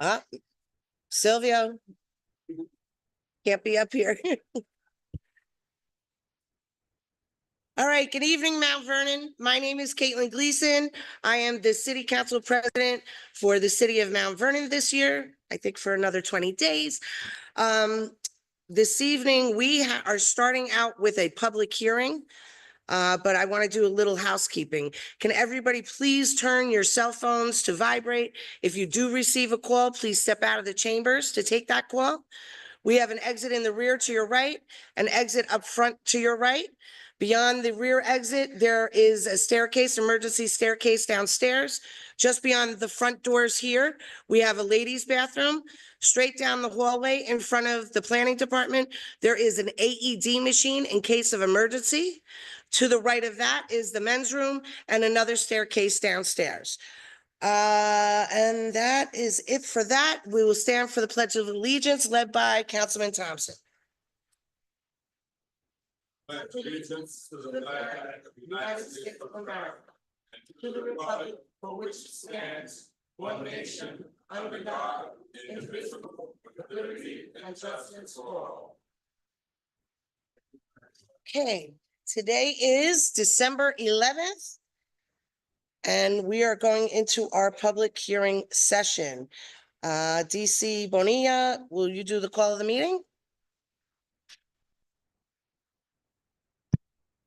Uh, Silvio can't be up here. All right, good evening, Mount Vernon. My name is Caitlin Gleason. I am the City Council President for the City of Mount Vernon this year, I think for another 20 days. This evening, we are starting out with a public hearing, but I want to do a little housekeeping. Can everybody please turn your cell phones to vibrate? If you do receive a call, please step out of the chambers to take that call. We have an exit in the rear to your right, an exit up front to your right. Beyond the rear exit, there is a staircase, emergency staircase downstairs. Just beyond the front doors here, we have a ladies' bathroom. Straight down the hallway in front of the planning department, there is an AED machine in case of emergency. To the right of that is the men's room and another staircase downstairs. And that is it for that. We will stand for the Pledge of Allegiance led by Councilman Thompson. Pledge allegiance to the flag of the United States of America and to the republic for which it stands, one nation, under God, indivisible, with liberty and justice for all. Okay, today is December 11th. And we are going into our public hearing session. DC Bonilla, will you do the call of the meeting?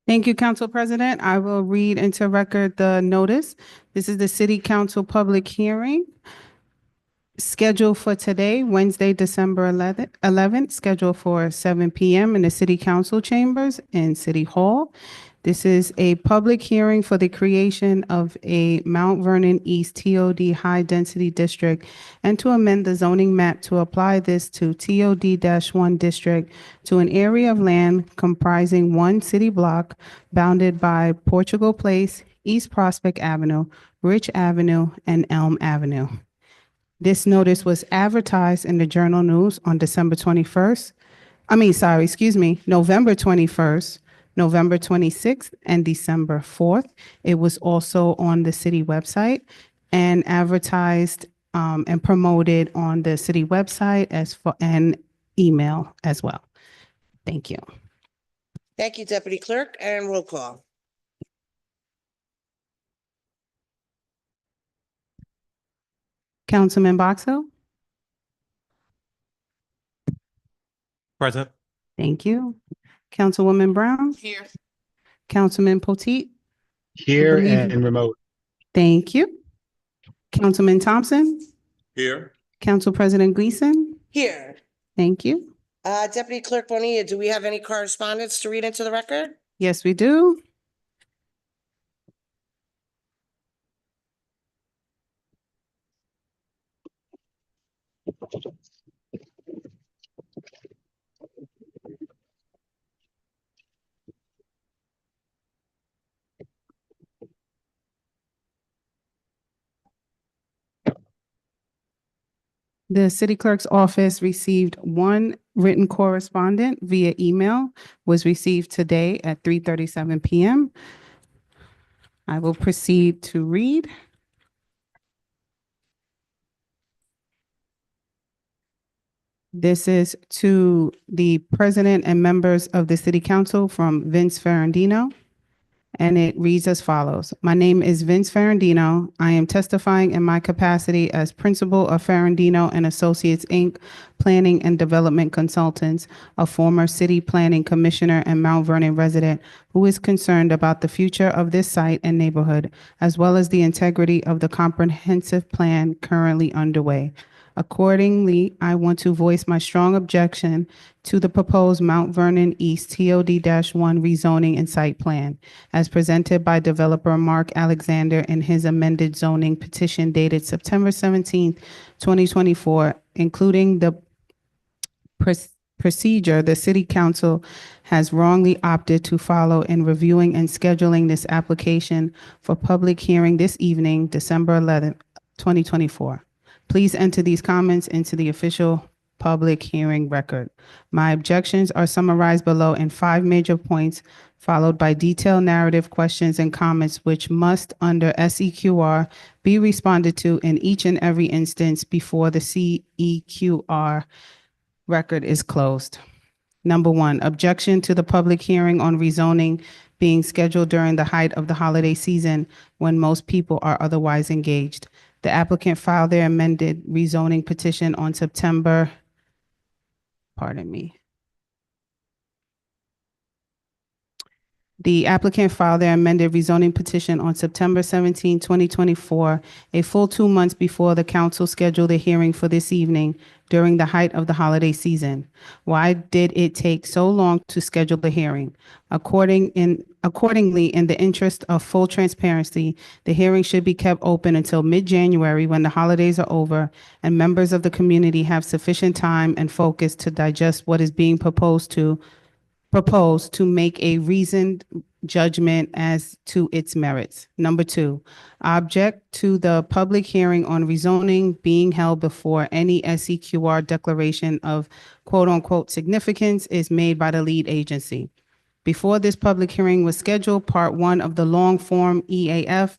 Thank you, Council President. I will read into record the notice. This is the City Council public hearing scheduled for today, Wednesday, December 11th, scheduled for 7 p.m. in the City Council chambers in City Hall. This is a public hearing for the creation of a Mount Vernon East TOD High Density District and to amend the zoning map to apply this to TOD-1 district to an area of land comprising one city block bounded by Portugal Place, East Prospect Avenue, Rich Avenue, and Elm Avenue. This notice was advertised in the Journal News on November 21st, November 26th, and December 4th. It was also on the city website and advertised and promoted on the city website and email as well. Thank you. Thank you, Deputy Clerk, and roll call. Councilman Boxill? Present. Thank you. Councilwoman Brown? Here. Councilman Potteet? Here believe- and remote. Thank you. Councilman Thompson? Here. Council President Gleason? Here. Thank you. Deputy Clerk Bonilla, do we have any correspondence to read into the record? Yes, we do. The city clerk's office received one written correspondence via email, was received today at 3:37 p.m. I will proceed to read. This is to the president and members of the city council from Vince Ferrandino. And it reads as follows. My name is Vince Ferrandino. I am testifying in my capacity as principal of Ferrandino and Associates, Inc., Planning and Development Consultants, a former city planning commissioner and Mount Vernon resident who is concerned about the future of this site and neighborhood, as well as the integrity of the comprehensive plan currently underway. Accordingly, I want to voice my strong objection to the proposed Mount Vernon East TOD-1 rezoning and site plan as presented by developer Mark Alexander in his amended zoning petition dated September 17th, 2024, including the procedure the city council has wrongly opted to follow in reviewing and scheduling this application for public hearing this evening, December 11th, 2024. Please enter these comments into the official public hearing record. My objections are summarized below in 5 major points followed by detailed narrative questions and comments which must, under SEQR, be responded to in each and every instance before the CEQR record is closed. Number one, objection to the public hearing on rezoning being scheduled during the height of the holiday season when most people are otherwise engaged. The applicant filed their amended rezoning petition on September, pardon me. The applicant filed their amended rezoning petition on September 17, 2024, a full 2 months before the council scheduled a hearing for this evening during the height of the holiday season. Why did it take so long to schedule the hearing? Accordingly, in the interest of full transparency, the hearing should be kept open until mid-January when the holidays are over and members of the community have sufficient time and focus to digest what is being proposed to make a reasoned judgment as to its merits. Number two, object to the public hearing on rezoning being held before any SEQR declaration of quote-unquote significance is made by the lead agency. Before this public hearing was scheduled, Part 1 of the long-form EAF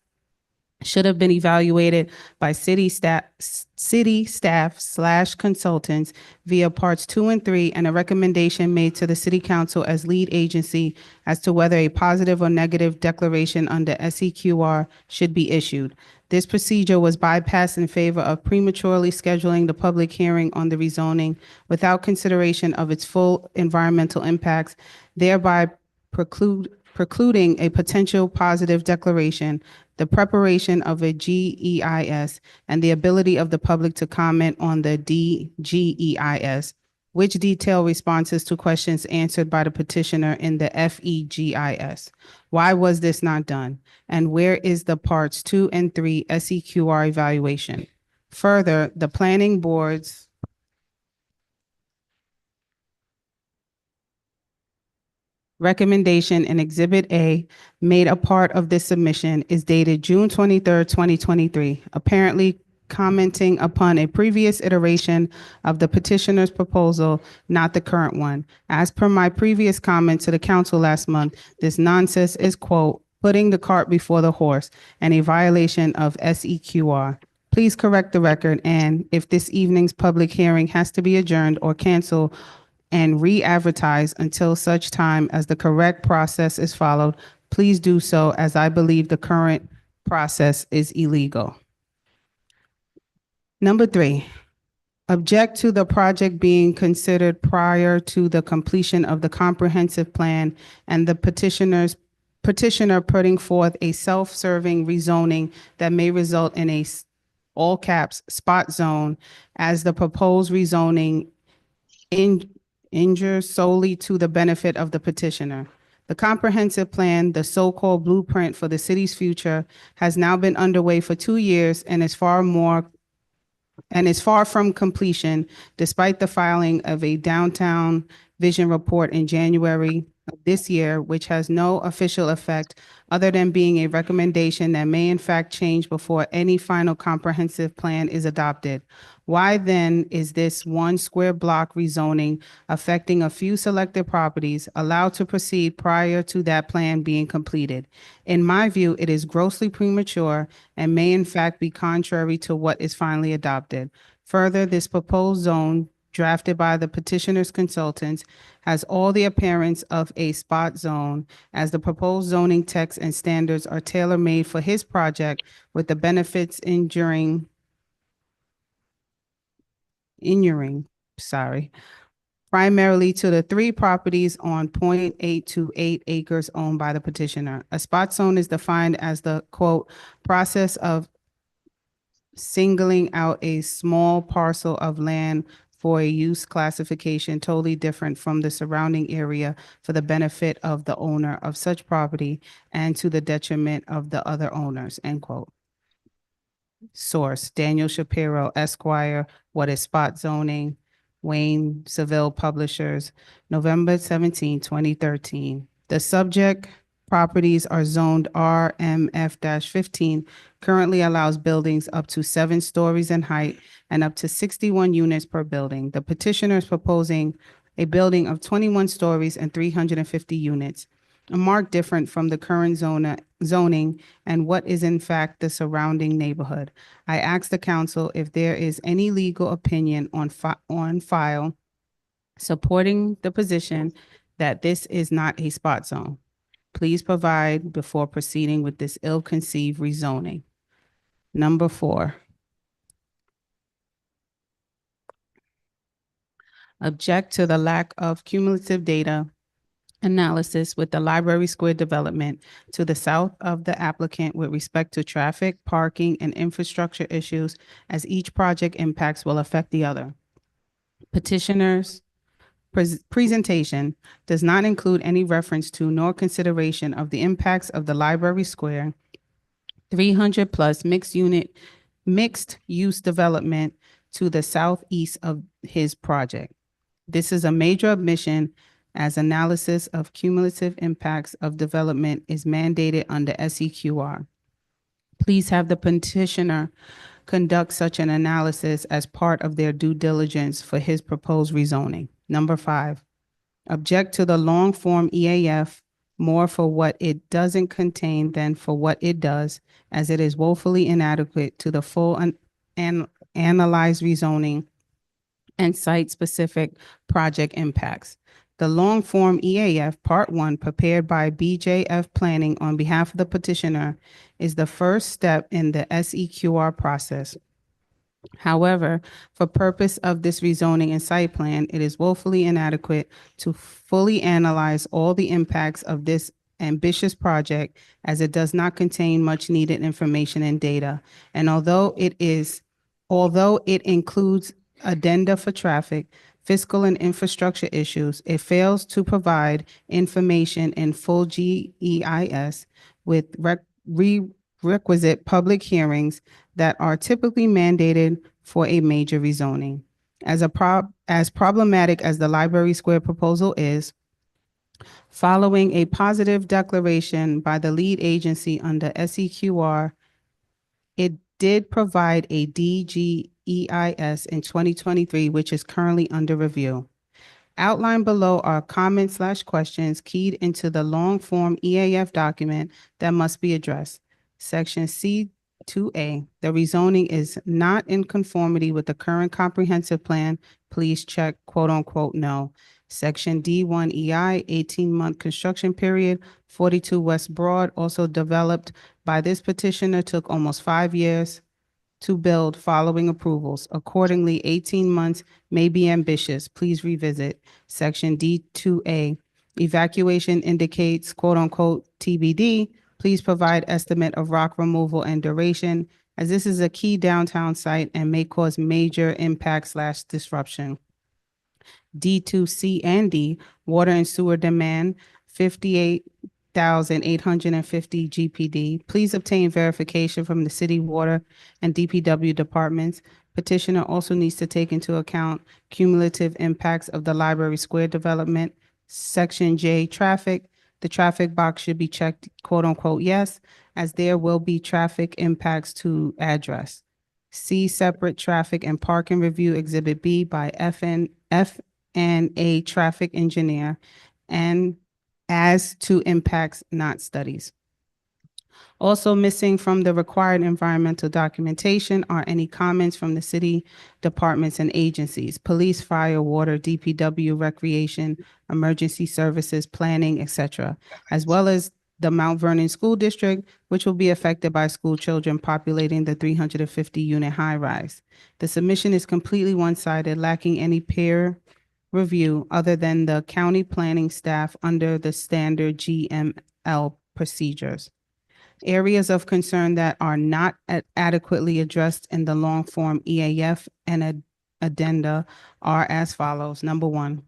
should have been evaluated by city staff/consultants via parts 2 and 3, and a recommendation made to the city council as lead agency as to whether a positive or negative declaration under SEQR should be issued. This procedure was bypassed in favor of prematurely scheduling the public hearing on the rezoning without consideration of its full environmental impacts, thereby precluding a potential positive declaration, the preparation of a GEIS, and the ability of the public to comment on the DGEIS, which detail responses to questions answered by the petitioner in the FEGIS. Why was this not done? And where is the parts 2 and 3 SEQR evaluation? Further, the planning board's recommendation in Exhibit A, made a part of this submission, is dated June 23rd, 2023, apparently commenting upon a previous iteration of the petitioner's proposal, not the current one. As per my previous comment to the council last month, this nonsense is, quote, putting the cart before the horse and a violation of SEQR. Please correct the record, and if this evening's public hearing has to be adjourned or canceled and re-advertise until such time as the correct process is followed, please do so, as I believe the current process is illegal. Number 3, object to the project being considered prior to the completion of the comprehensive plan and the petitioner putting forth a self-serving rezoning that may result in a all caps spot zone as the proposed rezoning injures solely to the benefit of the petitioner. The comprehensive plan, the so-called blueprint for the city's future, has now been underway for 2 years and is far from completion, despite the filing of a downtown vision report in January of this year, which has no official effect other than being a recommendation that may in fact change before any final comprehensive plan is adopted. Why then is this 1 square block rezoning affecting a few selected properties allowed to proceed prior to that plan being completed? In my view, it is grossly premature and may in fact be contrary to what is finally adopted. Further, this proposed zone, drafted by the petitioner's consultants, has all the appearance of a spot zone, as the proposed zoning text and standards are tailor-made for his project, with the benefits inuring primarily to the 3 properties on 0.828 acres owned by the petitioner. A spot zone is defined as the, quote, process of singling out a small parcel of land for a use classification totally different from the surrounding area for the benefit of the owner of such property and to the detriment of the other owners, end quote. Source, Daniel Shapiro, Esquire, What is Spot Zoning? Wayne Seville Publishers, November 17, 2013. The subject properties are zoned RMF-15, currently allows buildings up to 7 stories in height and up to 61 units per building. The petitioner is proposing a building of 21 stories and 350 units. a mark different from the current zoning and what is in fact the surrounding neighborhood. I ask the council if there is any legal opinion on file supporting the position that this is not a spot zone. Please provide before proceeding with this ill-conceived rezoning. Number 4. Object to the lack of cumulative data analysis with the Library Square development to the south of the applicant with respect to traffic, parking, and infrastructure issues, as each project impacts will affect the other. Petitioner's presentation does not include any reference to nor consideration of the impacts of the Library Square 300-plus mixed-use development to the southeast of his project. This is a major omission, as analysis of cumulative impacts of development is mandated under SEQR. Please have the petitioner conduct such an analysis as part of their due diligence for his proposed rezoning. Number 5, object to the long-form EAF more for what it doesn't contain than for what it does, as it is woefully inadequate to the full analyzed rezoning and site-specific project impacts. The long-form EAF Part 1, prepared by BJF Planning on behalf of the petitioner, is the first step in the SEQR process. However, for purpose of this rezoning and site plan, it is woefully inadequate to fully analyze all the impacts of this ambitious project, as it does not contain much needed information and data. And although it includes addenda for traffic, fiscal and infrastructure issues, it fails to provide information in full GEIS with requisite public hearings that are typically mandated for a major rezoning. As problematic as the Library Square proposal is, following a positive declaration by the lead agency under SEQR, it did provide a DGEIS in 2023, which is currently under review. Outlined below are comments/questions keyed into the long-form EAF document that must be addressed. Section C2A, the rezoning is not in conformity with the current comprehensive plan. Please check quote-unquote no. Section D1EI, 18-month construction period, 42 West Broad, also developed by this petitioner, took almost 5 years to build following approvals. Accordingly, 18 months may be ambitious. Please revisit. Section D2A, evacuation indicates quote-unquote TBD. Please provide estimate of rock removal and duration, as this is a key downtown site and may cause major impact/disruption. D2C and D, water and sewer demand, 58,850 GPD. Please obtain verification from the city water and DPW departments. Petitioner also needs to take into account cumulative impacts of the Library Square development. Section J, traffic. The traffic box should be checked quote-unquote yes, as there will be traffic impacts to address. See separate traffic and parking review Exhibit B by FNA traffic engineer, and as to impacts, not studies. Also missing from the required environmental documentation are any comments from the city departments and agencies, police, fire, water, DPW, recreation, emergency services, planning, etc., as well as the Mount Vernon School District, which will be affected by school children populating the 350-unit high-rise. The submission is completely one-sided, lacking any peer review other than the county planning staff under the standard GML procedures. Areas of concern that are not adequately addressed in the long-form EAF and addenda are as follows. Number 1,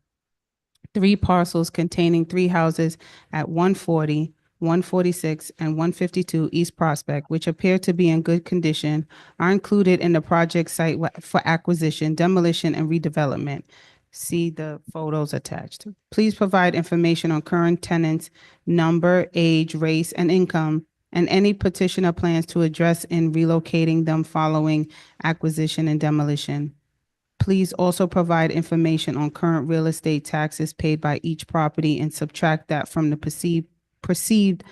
3 parcels containing 3 houses at 140, 146, and 152 East Prospect, which appear to be in good condition, are included in the project site for acquisition, demolition, and redevelopment. See the photos attached. Please provide information on current tenants, number, age, race, and income, and any petitioner plans to address in relocating them following acquisition and demolition. Please also provide information on current real estate taxes paid by each property and subtract that from the perceived perceived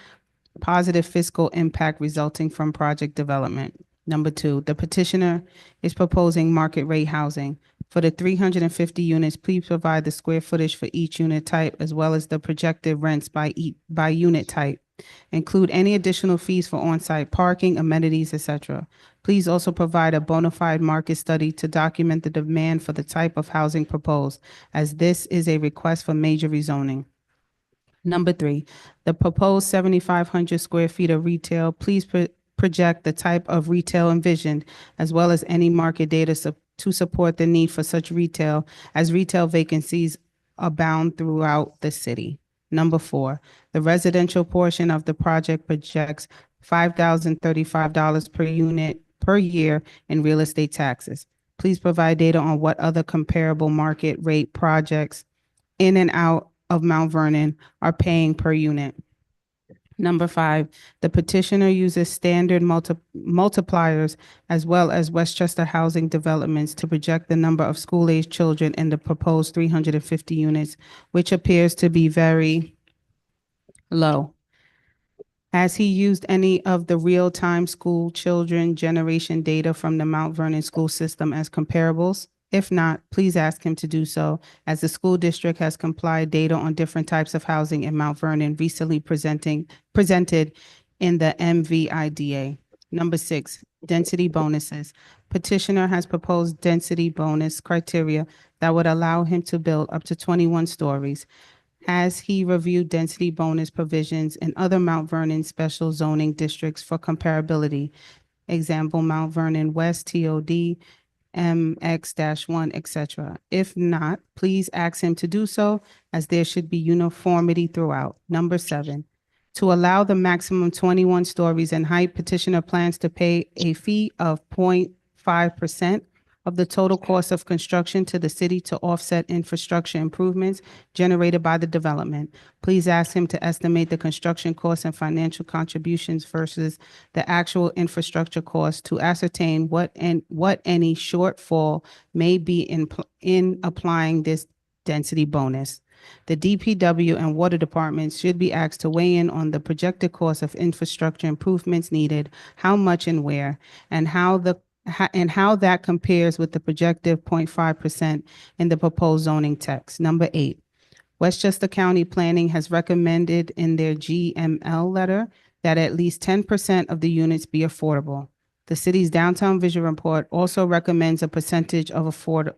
positive fiscal impact resulting from project development. Number two, the petitioner is proposing market rate housing. For the 350 units, please provide the square footage for each unit type as well as the projected rents by unit type. Include any additional fees for on-site parking, amenities, etc. Please also provide a bona fide market study to document the demand for the type of housing proposed, as this is a request for major rezoning. Number three, the proposed 7,500 square feet of retail, please project the type of retail envisioned, as well as any market data to support the need for such retail, as retail vacancies abound throughout the city. Number four, the residential portion of the project projects $5,035 per unit per year in real estate taxes. Please provide data on what other comparable market rate projects in and out of Mount Vernon are paying per unit. Number five, the petitioner uses standard multipliers as well as Westchester Housing Developments to project the number of school-age children in the proposed 350 units, which appears to be very low. Has he used any of the real-time school children generation data from the Mount Vernon school system as comparables? If not, please ask him to do so, as the school district has complied data on different types of housing in Mount Vernon recently presented in the MVIDA. Number six, density bonuses. Petitioner has proposed density bonus criteria that would allow him to build up to 21 stories. Has he reviewed density bonus provisions in other Mount Vernon special zoning districts for comparability? Example, Mount Vernon West, TOD, MX-1, etc. If not, please ask him to do so, as there should be uniformity throughout. Number seven, to allow the maximum 21 stories in height, petitioner plans to pay a fee of 0.5% of the total cost of construction to the city to offset infrastructure improvements generated by the development. Please ask him to estimate the construction costs and financial contributions versus the actual infrastructure costs to ascertain what any shortfall may be in applying this density bonus. The DPW and water departments should be asked to weigh in on the projected cost of infrastructure improvements needed, how much and where, and how that compares with the projected 0.5% in the proposed zoning text. Number eight, Westchester County Planning has recommended in their GML letter that at least 10% of the units be affordable. The city's downtown vision report also recommends a percentage of affordable.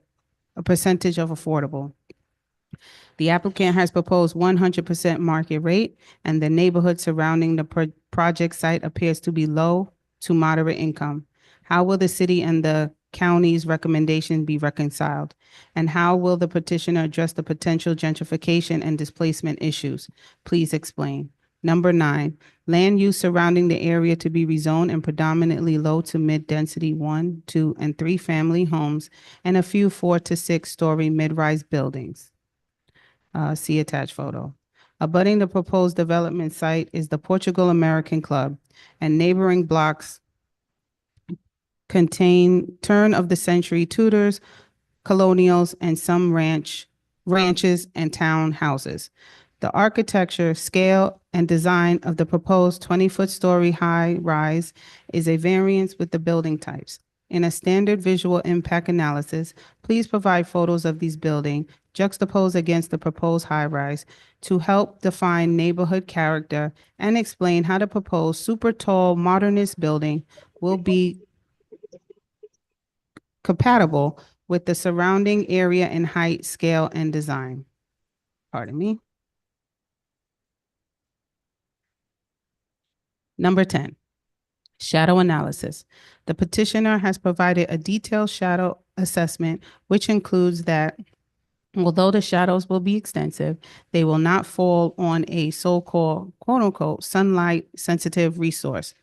The applicant has proposed 100% market rate, and the neighborhood surrounding the project site appears to be low to moderate income. How will the city and the county's recommendation be reconciled? And how will the petitioner address the potential gentrification and displacement issues? Please explain. Number nine, land use surrounding the area to be rezoned and predominantly low to mid-density 1, 2, and 3 family homes and a few 4 to 6 story mid-rise buildings. See attached photo. Abutting the proposed development site is the Portugal American Club, and neighboring blocks contain turn-of-the-century Tudors, colonials, and some ranches and townhouses. The architecture, scale, and design of the proposed 20-foot story high rise is a variance with the building types. In a standard visual impact analysis, please provide photos of these buildings juxtaposed against the proposed high rise to help define neighborhood character and explain how the proposed super tall modernist building will be compatible with the surrounding area in height, scale, and design. Pardon me. Number 10, shadow analysis. The petitioner has provided a detailed shadow assessment, which includes that although the shadows will be extensive, they will not fall on a so-called quote-unquote sunlight-sensitive resource,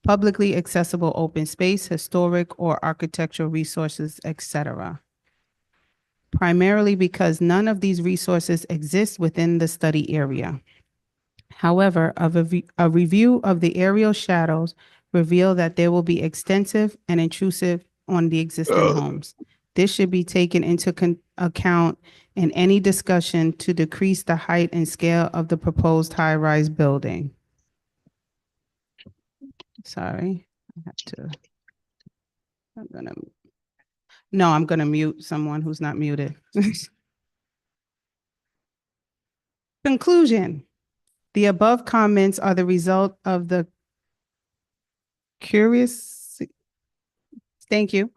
publicly accessible open space, historic or architectural resources, etc. Primarily because none of these resources exist within the study area. However, a review of the aerial shadows reveal that they will be extensive and intrusive on the existing homes. This should be taken into account in any discussion to decrease the height and scale of the proposed high-rise building. Sorry, I have to. I'm gonna mute someone who's not muted. Conclusion. The above comments are the result of the curious, thank you,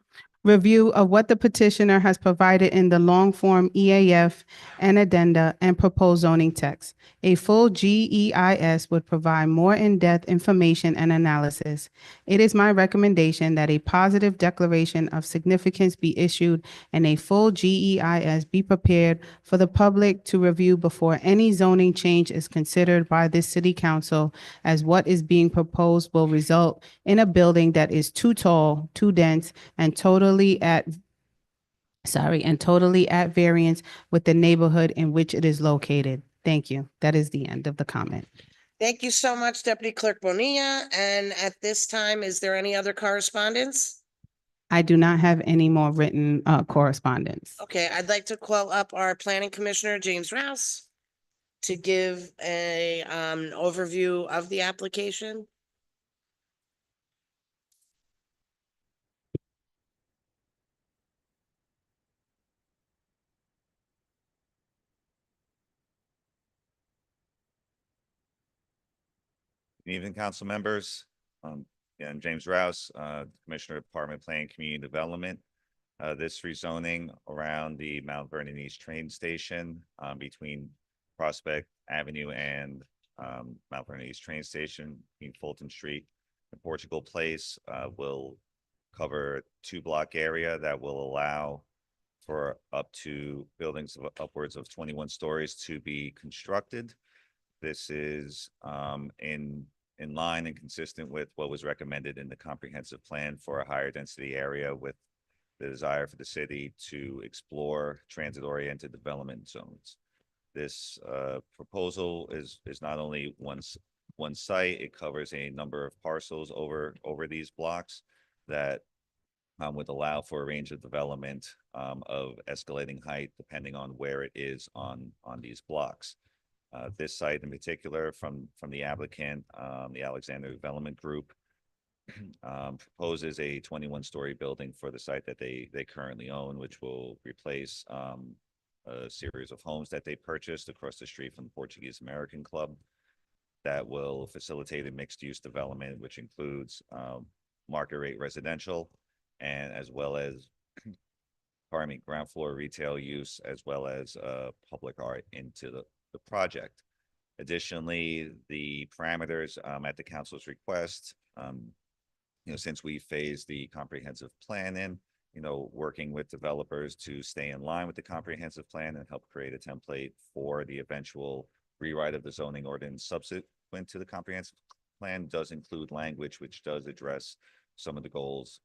review of what the petitioner has provided in the long-form EAF and addenda and proposed zoning text. A full GEIS would provide more in-depth information and analysis. It is my recommendation that a positive declaration of significance be issued and a full GEIS be prepared for the public to review before any zoning change is considered by this city council, as what is being proposed will result in a building that is too tall, too dense, and totally at variance with the neighborhood in which it is located. Thank you. That is the end of the comment. Thank you so much, Deputy Clerk Bonilla. And at this time, is there any other correspondence? I do not have any more written correspondence. Okay, I'd like to call up our Planning Commissioner, James Rouse, to give a overview of the application. Good evening, council members. And James Rouse, Commissioner of Department of Planning and Community Development. This rezoning around the Mount Vernon East train station between Prospect Avenue and Mount Vernon East train station between Fulton Street and Portugal Place will cover 2-block area that will allow for up to buildings of upwards of 21 stories to be constructed. This is in line and consistent with what was recommended in the comprehensive plan for a higher density area, with the desire for the city to explore transit-oriented development zones. This proposal is not only one site, it covers a number of parcels over these blocks that would allow for a range of development of escalating height depending on where it is on these blocks. This site in particular from the applicant, the Alexander Development Group, proposes a 21-story building for the site that they currently own, which will replace a series of homes that they purchased across the street from the Portuguese American Club that will facilitate a mixed-use development, which includes market rate residential and as well as ground floor retail use, as well as public art into the project. Additionally, the parameters at the council's request, since we phased the comprehensive plan in, working with developers to stay in line with the comprehensive plan and help create a template for the eventual rewrite of the zoning ordinance subsequent to the comprehensive plan, does include language which does address some of the goals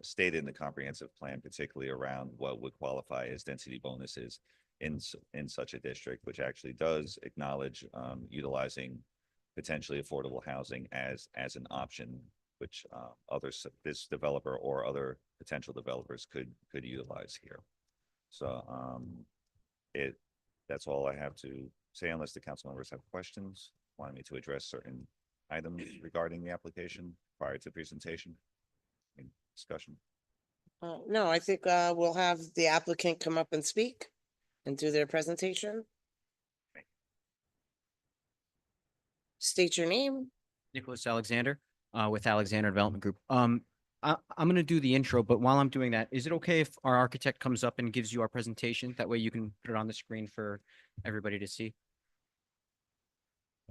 stated in the comprehensive plan, particularly around what would qualify as density bonuses in such a district, which actually does acknowledge utilizing potentially affordable housing as an option, which this developer or other potential developers could utilize here. So that's all I have to say, unless the council members have questions, wanted me to address certain items regarding the application prior to presentation. Discussion. No, I think we'll have the applicant come up and speak and do their presentation. State your name. Nicholas Alexander with Alexander Development Group. I'm going to do the intro, but while I'm doing that, is it okay if our architect comes up and gives you our presentation? That way you can put it on the screen for everybody to see.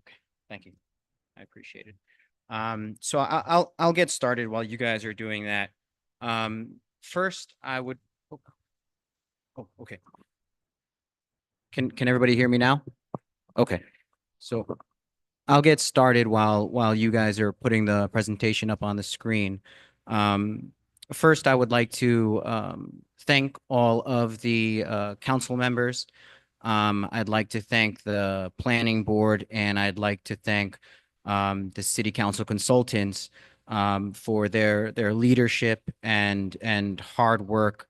Okay, thank you. I appreciate it. So I'll get started while you guys are doing that. First, I would. Oh, okay. Can everybody hear me now? Okay, so I'll get started while you guys are putting the presentation up on the screen. First, I would like to thank all of the council members. I'd like to thank the planning board, and I'd like to thank the city council consultants for their leadership and hard work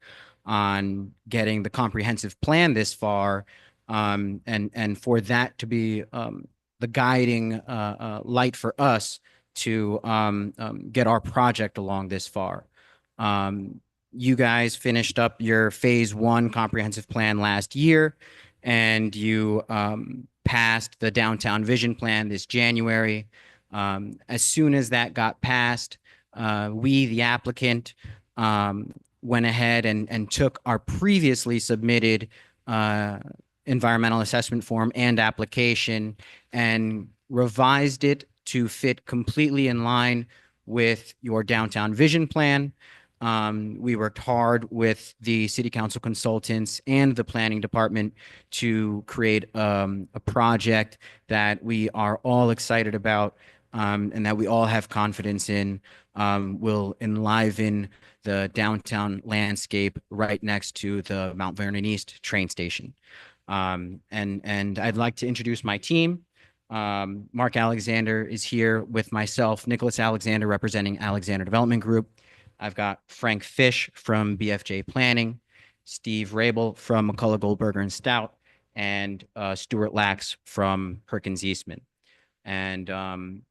on getting the comprehensive plan this far. And for that to be the guiding light for us to get our project along this far. You guys finished up your phase one comprehensive plan last year, and you passed the downtown vision plan this January. As soon as that got passed, we, the applicant, went ahead and took our previously submitted environmental assessment form and application and revised it to fit completely in line with your downtown vision plan. We worked hard with the city council consultants and the planning department to create a project that we are all excited about, and that we all have confidence in, will enliven the downtown landscape right next to the Mount Vernon East train station. And I'd like to introduce my team. Mark Alexander is here with myself, Nicholas Alexander representing Alexander Development Group. I've got Frank Fish from BFJ Planning, Steve Rabel from McCullough Goldberger and Stout, and Stuart Lax from Perkins Eastman. And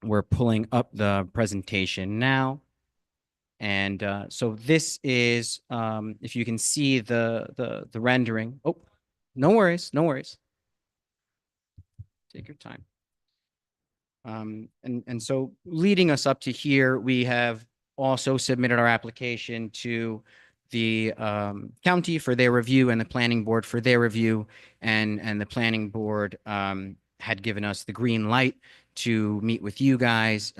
we're pulling up the presentation now. And so this is, if you can see the rendering. Oh, no worries, no worries. Take your time. And so leading us up to here, we have also submitted our application to the county for their review and the planning board for their review. And the planning board had given us the green light to meet with you guys.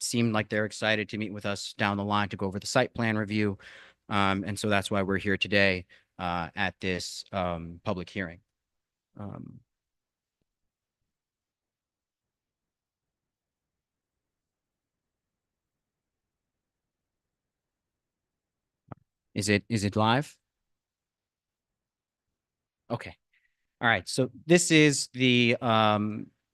Seemed like they're excited to meet with us down the line to go over the site plan review. And so that's why we're here today at this public hearing. Is it live? Okay. All right. So this is the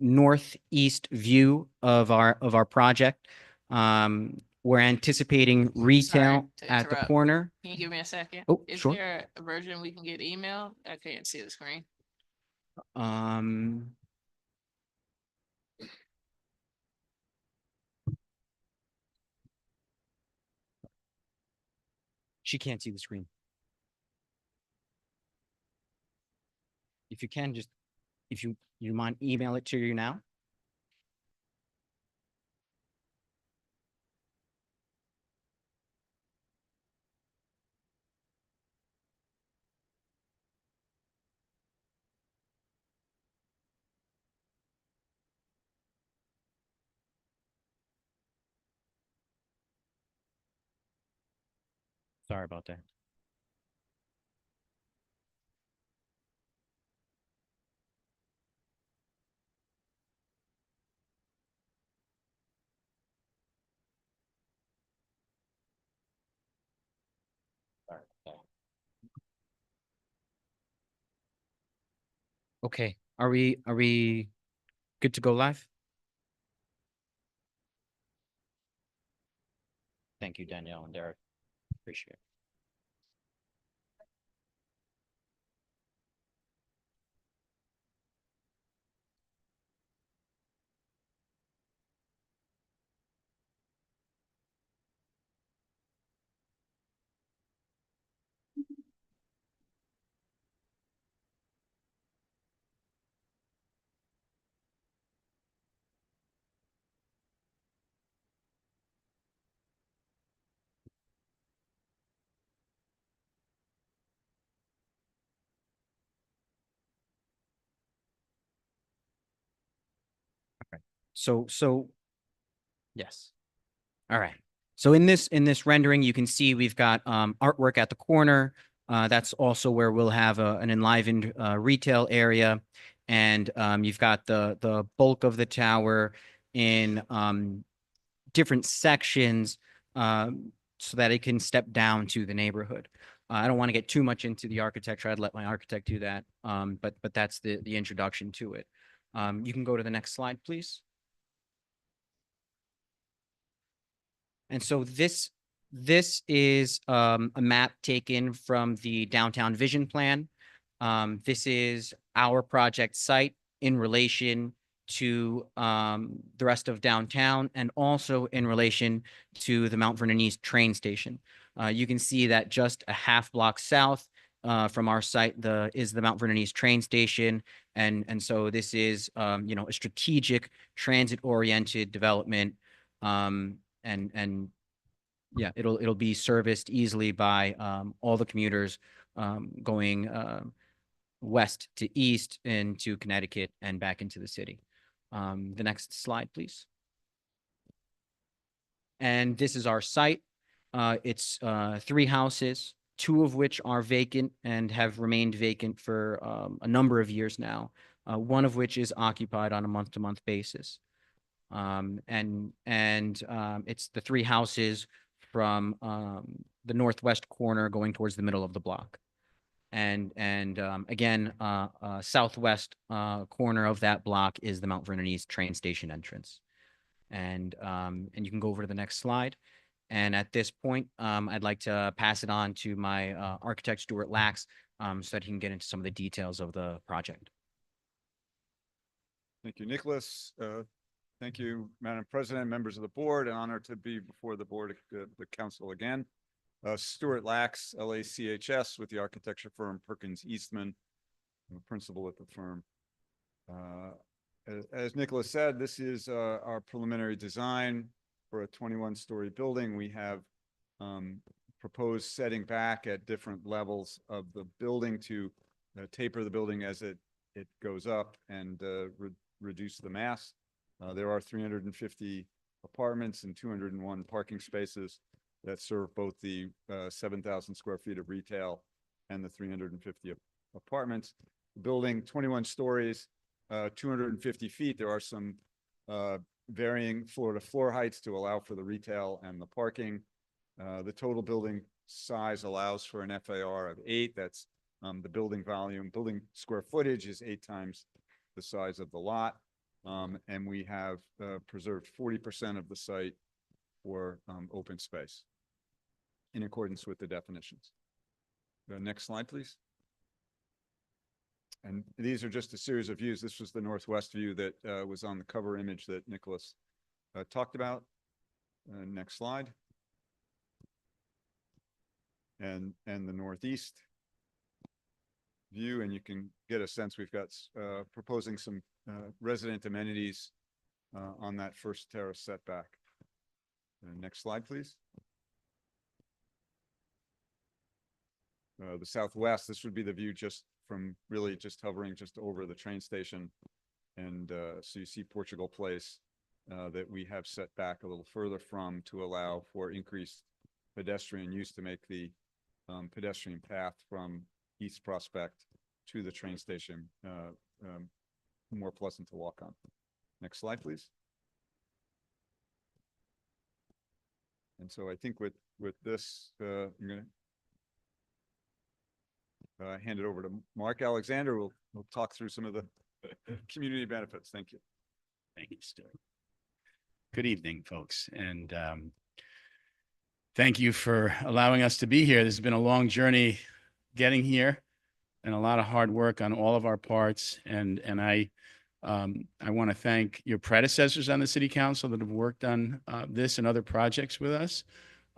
northeast view of our project. We're anticipating retail to at the interrupt. corner. Can you give me a second? Oh, Is sure. there a version we can get email? I can't see the screen. Um, she can't see the screen. If you can, just if you mind, email it to you now. Sorry about that. Sorry about that. Okay. Are we good to go live? Thank you, Danielle and Derek. Appreciate it. So yes. All right. So in this rendering, you can see we've got artwork at the corner. That's also where we'll have an enlivened retail area, and you've got the bulk of the tower in different sections, so that it can step down to the neighborhood. I don't want to get too much into the architecture. I'd let my architect do that. But that's the introduction to it. You can go to the next slide, please. And so this This is a map taken from the downtown vision plan. This is our project site in relation to the rest of downtown and also in relation to the Mount Vernon East train station. You can see that just a half block south from our site is the Mount Vernon East train station. And so this is you know, a strategic transit oriented development. And yeah, it'll be serviced easily by all the commuters going west to east into Connecticut and back into the city. The next slide, please. And this is our site. It's 3 houses, 2 of which are vacant and have remained vacant for a number of years now. 1 of which is occupied on a month-to-month basis. It's the 3 houses from the northwest corner going towards the middle of the block. And again, southwest corner of that block is the Mount Vernon East train station entrance. And you can go over to the next slide. And at this point, I'd like to pass it on to my architect, Stuart Lax, so that he can get into some of the details of the project. Thank you, Nicholas. Thank you, Madam President, members of the board. An honor to be before the board, the council again. Stuart Lax, LACHS, with the architecture firm Perkins Eastman, I'm a principal at the firm. As Nicholas said, this is our preliminary design for a 21-story building. We have proposed setting back at different levels of the building to taper the building as it goes up and reduce the mass. There are 350 apartments and 201 parking spaces that serve both the 7,000 square feet of retail and the 350 apartments. The building, 21 stories, 250 feet. There are some varying floor-to-floor heights to allow for the retail and the parking. The total building size allows for an FAR of 8. That's the building volume. Building square footage is 8 times the size of the lot. And we have preserved 40% of the site for open space in accordance with the definitions. The next slide, please. And these are just a series of views. This was the northwest view that was on the cover image that Nicholas talked about. Next slide. And the northeast view, and you can get a sense we've got proposing some resident amenities on that first terrace setback. Next slide, please. The southwest, this would be the view just from really just hovering just over the train station. And so you see Portugal Place that we have set back a little further from to allow for increased pedestrian use to make the pedestrian path from East Prospect to the train station more pleasant to walk on. Next slide, please. And so I think with this, I'm going to hand it over to Mark Alexander. We'll talk through some of the community benefits. Thank you. Thank you, Stuart. Good evening, folks, and thank you for allowing us to be here. This has been a long journey getting here and a lot of hard work on all of our parts. And I want to thank your predecessors on the city council that have worked on this and other projects with us.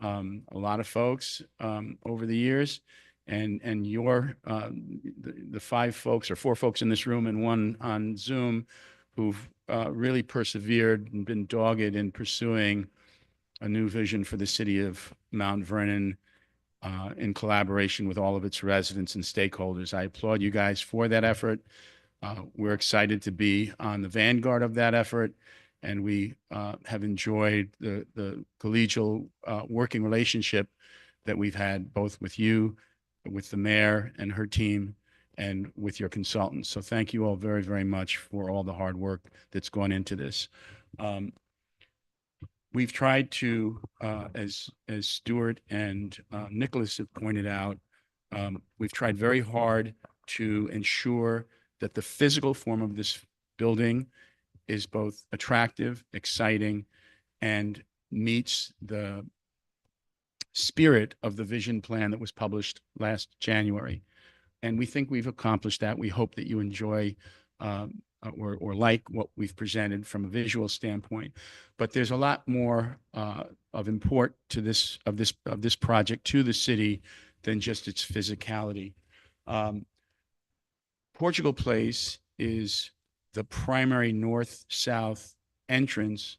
A lot of folks over the years, and your the 5 folks or 4 folks in this room and 1 on Zoom who've really persevered and been dogged in pursuing a new vision for the city of Mount Vernon in collaboration with all of its residents and stakeholders. I applaud you guys for that effort. We're excited to be on the vanguard of that effort, and we have enjoyed the collegial working relationship that we've had both with you, with the mayor and her team, and with your consultants. So thank you all very, very much for all the hard work that's gone into this. We've tried to, as Stuart and Nicholas have pointed out, we've tried very hard to ensure that the physical form of this building is both attractive, exciting, and meets the spirit of the vision plan that was published last January. And we think we've accomplished that. We hope that you enjoy or like what we've presented from a visual standpoint. But there's a lot more of import to this project to the city than just its physicality. Portugal Place is the primary north-south entrance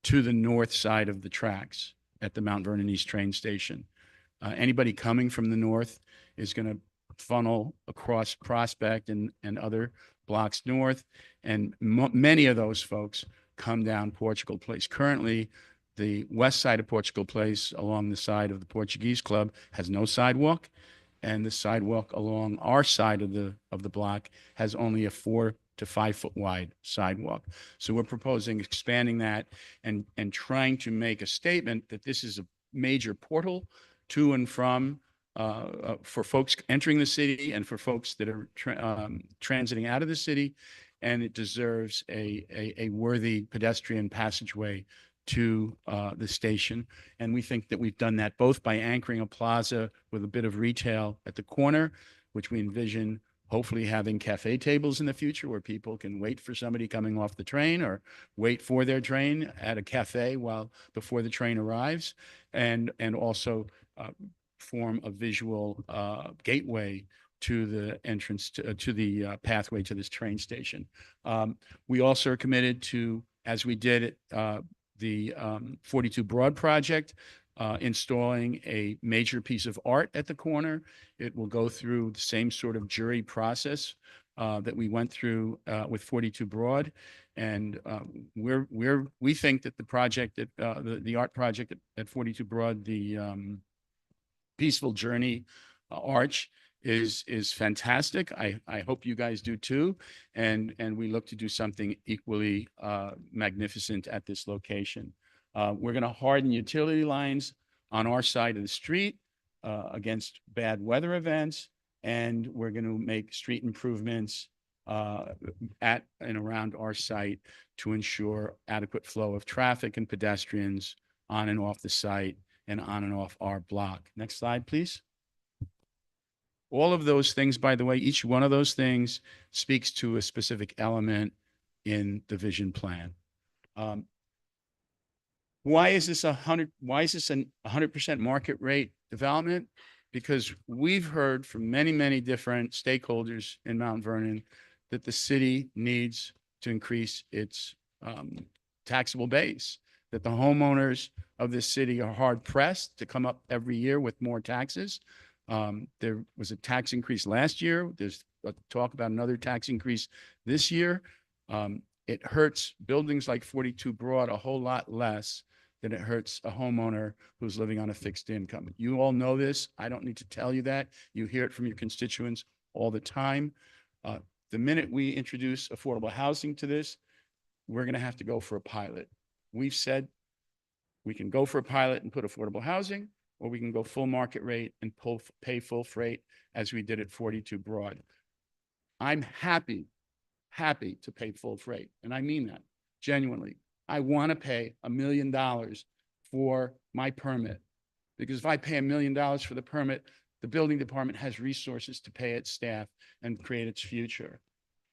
to the north side of the tracks at the Mount Vernon East train station. Anybody coming from the north is going to funnel across Prospect and other blocks north, and many of those folks come down Portugal Place. Currently, the west side of Portugal Place along the side of the Portuguese Club has no sidewalk, and the sidewalk along our side of the block has only a 4 to 5 foot wide sidewalk. So we're proposing expanding that and trying to make a statement that this is a major portal to and from for folks entering the city and for folks that are transiting out of the city, and it deserves a worthy pedestrian passageway to the station. And we think that we've done that both by anchoring a plaza with a bit of retail at the corner, which we envision hopefully having cafe tables in the future where people can wait for somebody coming off the train or wait for their train at a cafe before the train arrives, and also form a visual gateway to the entrance to the pathway to this train station. We also are committed to, as we did at the 42 Broad project, installing a major piece of art at the corner. It will go through the same sort of jury process that we went through with 42 Broad. And we think that the project, the art project at 42 Broad, the Peaceful Journey Arch, is fantastic. I hope you guys do too. And we look to do something equally magnificent at this location. We're going to harden utility lines on our side of the street against bad weather events, and we're going to make street improvements at and around our site to ensure adequate flow of traffic and pedestrians on and off the site and on and off our block. Next slide, please. All of those things, by the way, each one of those things speaks to a specific element in the vision plan. Why is this 100% market rate development? Because we've heard from many, many different stakeholders in Mount Vernon that the city needs to increase its taxable base, that the homeowners of this city are hard pressed to come up every year with more taxes. There was a tax increase last year. There's talk about another tax increase this year. It hurts buildings like 42 Broad a whole lot less than it hurts a homeowner who's living on a fixed income. You all know this. I don't need to tell you that. You hear it from your constituents all the time. The minute we introduce affordable housing to this, we're going to have to go for a pilot. We've said we can go for a pilot and put affordable housing, or we can go full market rate and pay full freight as we did at 42 Broad. I'm happy to pay full freight. And I mean that genuinely. I want to pay $1 million for my permit, because if I pay $1 million for the permit, the building department has resources to pay its staff and create its future.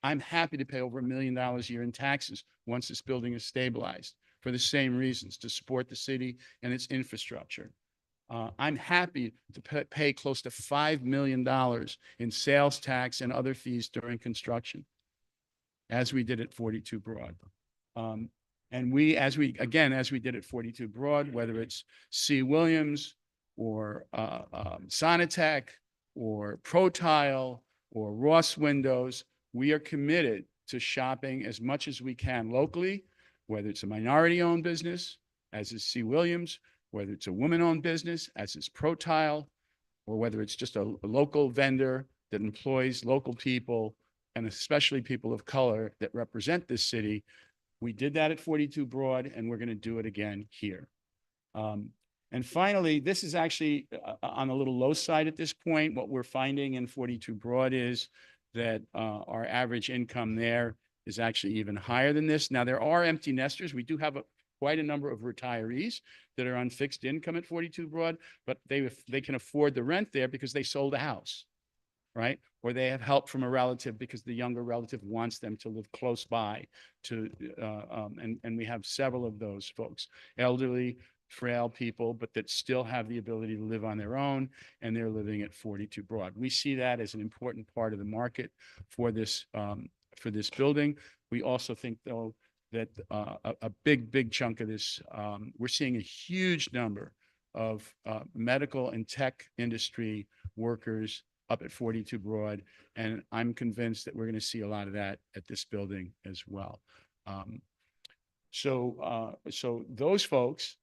I'm happy to pay over $1 million a year in taxes once this building is stabilized for the same reasons, to support the city and its infrastructure. I'm happy to pay close to $5 million in sales tax and other fees during construction, as we did at 42 Broad. And as we did at 42 Broad, whether it's C. Williams or Sonitech or ProTile or Ross Windows, we are committed to shopping as much as we can locally, whether it's a minority-owned business, as is C. Williams, whether it's a woman-owned business, as is ProTile, or whether it's just a local vendor that employs local people, and especially people of color that represent this city. We did that at 42 Broad, and we're going to do it again here. And finally, this is actually on a little low side at this point. What we're finding in 42 Broad is that our average income there is actually even higher than this. Now, there are empty nesters. We do have quite a number of retirees that are on fixed income at 42 Broad, but they can afford the rent there because they sold a house, right? Or they have help from a relative because the younger relative wants them to live close by to, and we have several of those folks, elderly, frail people, but that still have the ability to live on their own, and they're living at 42 Broad. We see that as an important part of the market for this building. We also think, though, that a big chunk of this, we're seeing a huge number of medical and tech industry workers up at 42 Broad, and I'm convinced that we're going to see a lot of that at this building as well. So those folks,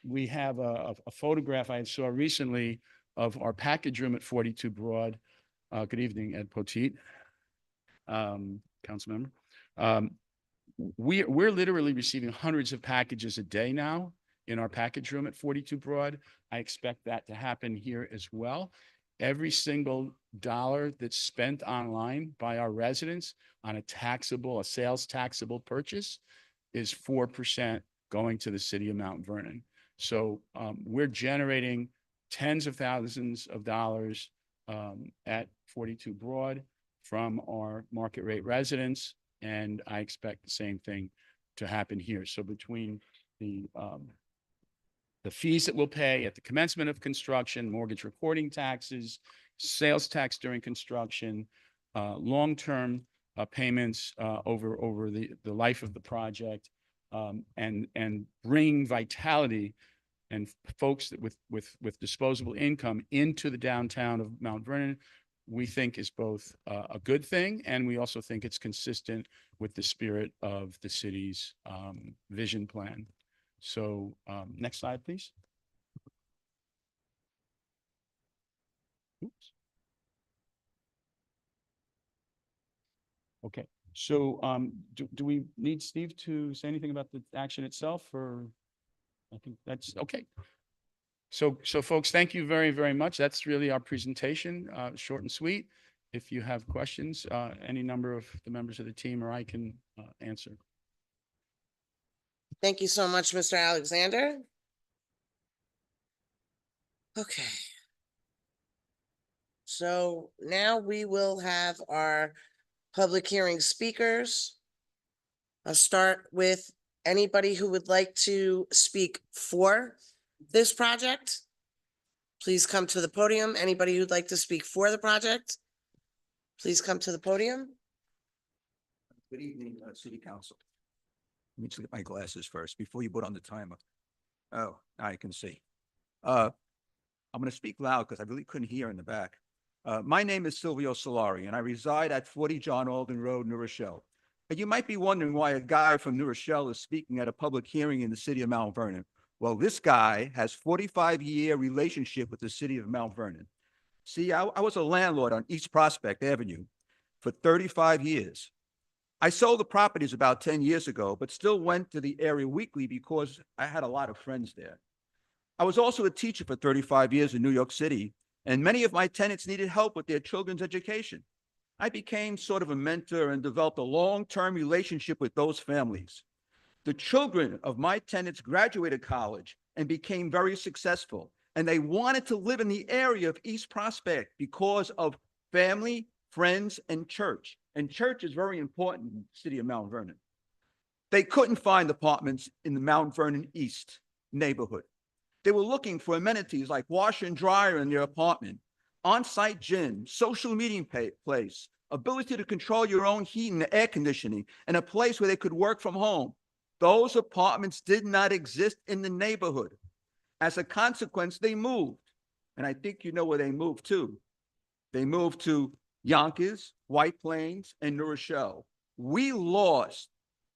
we have a photograph I saw recently of our package room at 42 Broad. Good evening, Ed Poteet, council member. We're literally receiving hundreds of packages a day now in our package room at 42 Broad. I expect that to happen here as well. Every single dollar that's spent online by our residents on a sales taxable purchase is 4% going to the city of Mount Vernon. So we're generating tens of thousands of dollars at 42 Broad from our market rate residents, and I expect the same thing to happen here. So between the fees that we'll pay at the commencement of construction, mortgage recording taxes, sales tax during construction, long-term payments over the life of the project, and bringing vitality and folks that with disposable income into the downtown of Mount Vernon, we think is both a good thing, and we also think it's consistent with the spirit of the city's vision plan. So next slide, please. Oops. Okay, so do we need Steve to say anything about the action itself, or I think that's okay. So folks, thank you very much. That's really our presentation, short and sweet. If you have questions, any number of the members of the team or I can answer. Thank you so much, Mr. Alexander. Okay. So now we will have our public hearing speakers. I'll start with anybody who would like to speak for this project. Please come to the podium. Anybody who'd like to speak for the project, please come to the podium. Good evening, City Council. Let me just get my glasses first before you put on the timer. Oh, now I can see. I'm going to speak loud because I really couldn't hear in the back. My name is Silvio Solari, and I reside at 40 John Alden Road, New Rochelle. And you might be wondering why a guy from New Rochelle is speaking at a public hearing in the city of Mount Vernon. Well, this guy has 45-year relationship with the city of Mount Vernon. See, I was a landlord on East Prospect Avenue for 35 years. I sold the properties about 10 years ago, but still went to the area weekly because I had a lot of friends there. I was also a teacher for 35 years in New York City, and many of my tenants needed help with their children's education. I became sort of a mentor and developed a long-term relationship with those families. The children of my tenants graduated college and became very successful, and they wanted to live in the area of East Prospect because of family, friends, and church. And church is very important in the city of Mount Vernon. They couldn't find apartments in the Mount Vernon East neighborhood. They were looking for amenities like washer and dryer in their apartment, on-site gym, social meeting place, ability to control your own heat and air conditioning, and a place where they could work from home. Those apartments did not exist in the neighborhood. As a consequence, they moved. And I think you know where they moved to. They moved to Yonkers, White Plains, and New Rochelle. We lost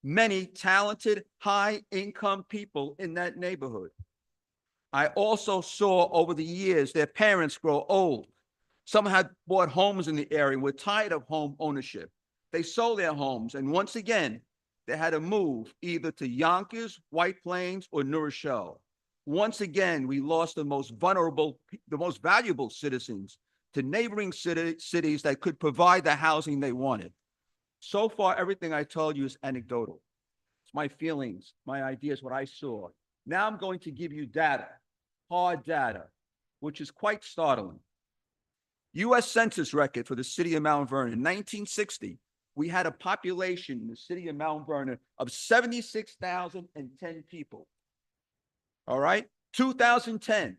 many talented, high-income people in that neighborhood. I also saw over the years their parents grow old. Some had bought homes in the area and were tired of home ownership. They sold their homes, and once again, they had to move either to Yonkers, White Plains, or New Rochelle. Once again, we lost the most vulnerable, the most valuable citizens to neighboring cities that could provide the housing they wanted. So far, everything I told you is anecdotal. my feelings, my ideas, what I saw. Now I'm going to give you data, hard data, which is quite startling. US Census record for the city of Mount Vernon, 1960, we had a population in the city of Mount Vernon of 76,010 people. All right, 2010,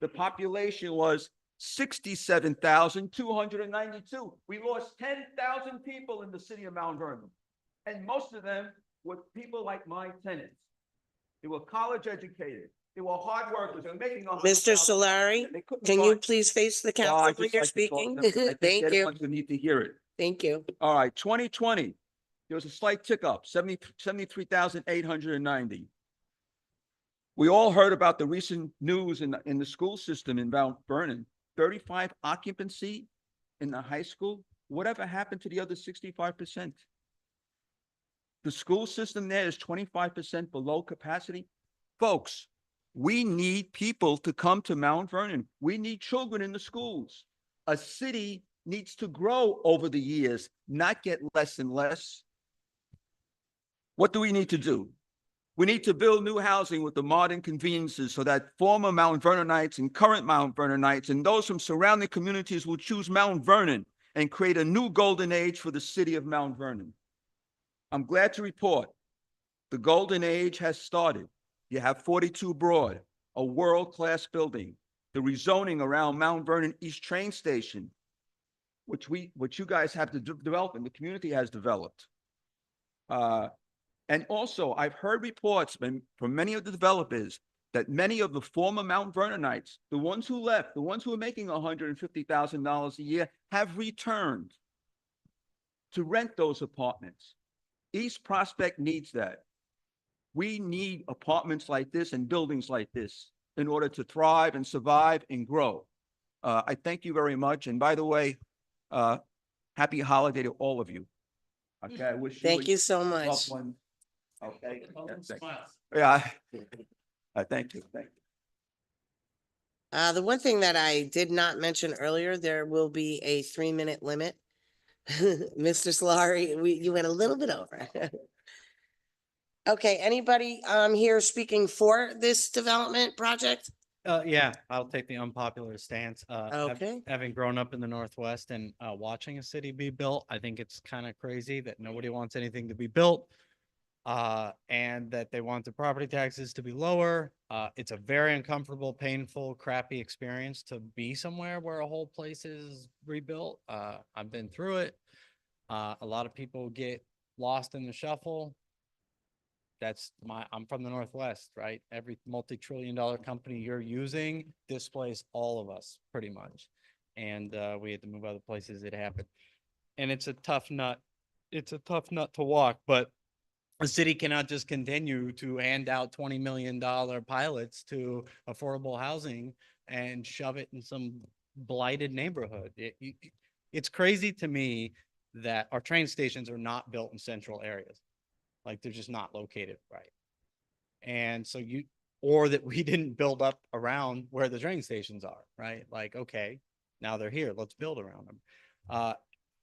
the population was 67,292. We lost 10,000 people in the city of Mount Vernon. And most of them were people like my tenants. They were college educated. They were hard workers. They were making Mr. Solari, can you please face the Well, I council when just you're like to talk speaking? to them. I think Thank they're the you. ones who need to hear it. Thank you. All right, 2020, there was a slight tick up, 73,890. We all heard about the recent news in the school system in Mount Vernon, 35 occupancy in the high school. Whatever happened to the other 65%? The school system there is 25% below capacity. Folks, we need people to come to Mount Vernon. We need children in the schools. A city needs to grow over the years, not get less and less. What do we need to do? We need to build new housing with the modern conveniences so that former Mount Vernonites and current Mount Vernonites and those from surrounding communities will choose Mount Vernon and create a new golden age for the city of Mount Vernon. I'm glad to report the golden age has started. You have 42 Broad, a world-class building, the rezoning around Mount Vernon East Train Station, which you guys have to develop and the community has developed. And also, I've heard reports from many of the developers that many of the former Mount Vernonites, the ones who left, the ones who are making $150,000 a year, have returned to rent those apartments. East Prospect needs that. We need apartments like this and buildings like this in order to thrive and survive and grow. I thank you very much. And by the way, happy holiday to all of you. Okay, I wish you. Thank you so and much. loved one. Okay. Yeah. Thank you. Thank you. The one thing that I did not mention earlier, there will be a 3-minute limit. Mr. Solari, you went a little bit over. Okay, anybody here speaking for this development project? Yeah, I'll take the unpopular stance. Okay. Having grown up in the Northwest and watching a city be built, I think it's kind of crazy that nobody wants anything to be built. And that they want the property taxes to be lower. It's a very uncomfortable, painful, crappy experience to be somewhere where a whole place is rebuilt. I've been through it. A lot of people get lost in the shuffle. I'm from the Northwest, right? Every multi-trillion-dollar company you're using displays all of us pretty much. And we had to move other places. It happened. And it's a tough nut. It's a tough nut to walk, but a city cannot just continue to hand out $20 million pilots to affordable housing and shove it in some blighted neighborhood. It's crazy to me that our train stations are not built in central areas. Like they're just not located right. And so or that we didn't build up around where the train stations are, right? Like, okay, now they're here, let's build around them.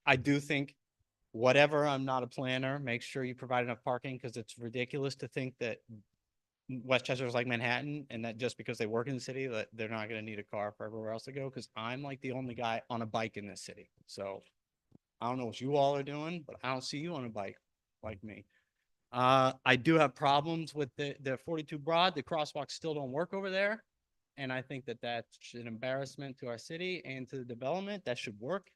I do think whatever, I'm not a planner, make sure you provide enough parking because it's ridiculous to think that Westchester is like Manhattan and that just because they work in the city that they're not going to need a car for everywhere else to go. Because I'm like the only guy on a bike in this city. So I don't know what you all are doing, but I don't see you on a bike like me. I do have problems with the 42 Broad. The crosswalks still don't work over there. And I think that that's an embarrassment to our city and to the development. That should work.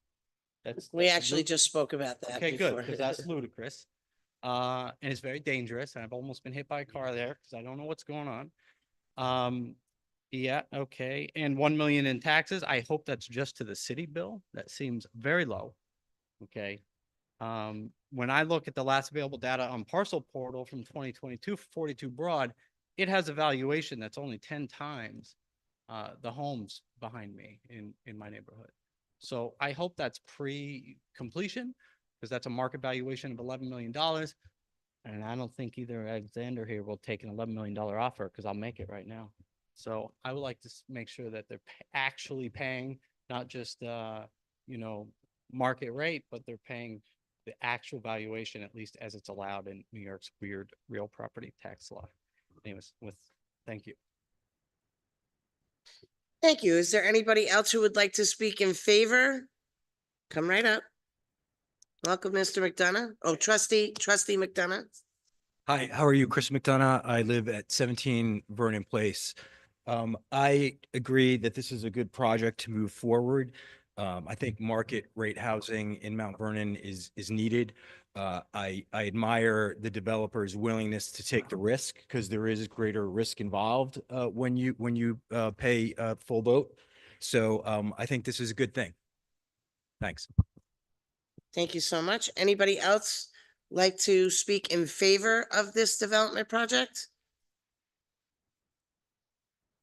We actually just spoke about that. Okay, good, before. because that's ludicrous. And it's very dangerous. And I've almost been hit by a car there because I don't know what's going on. Yeah, okay. And 1 million in taxes. I hope that's just to the city bill. That seems very low. Okay. When I look at the last available data on Parcel Portal from 2022 for 42 Broad, it has a valuation that's only 10 times the homes behind me in my neighborhood. So I hope that's pre-completion because that's a market valuation of $11 million. And I don't think either Alexander here will take an $11 million offer because I'll make it right now. So I would like to make sure that they're actually paying, not just, market rate, but they're paying the actual valuation, at least as it's allowed in New York's weird real property tax law. Anyways, thank you. Thank you. Is there anybody else who would like to speak in favor? Come right up. Welcome, Mr. McDonough. Oh, trustee McDonough. Hi, how are you? Chris McDonough. I live at 17 Vernon Place. I agree that this is a good project to move forward. I think market rate housing in Mount Vernon is needed. I admire the developer's willingness to take the risk because there is greater risk involved when you pay full boat. So I think this is a good thing. Thanks. Thank you so much. Anybody else like to speak in favor of this development project?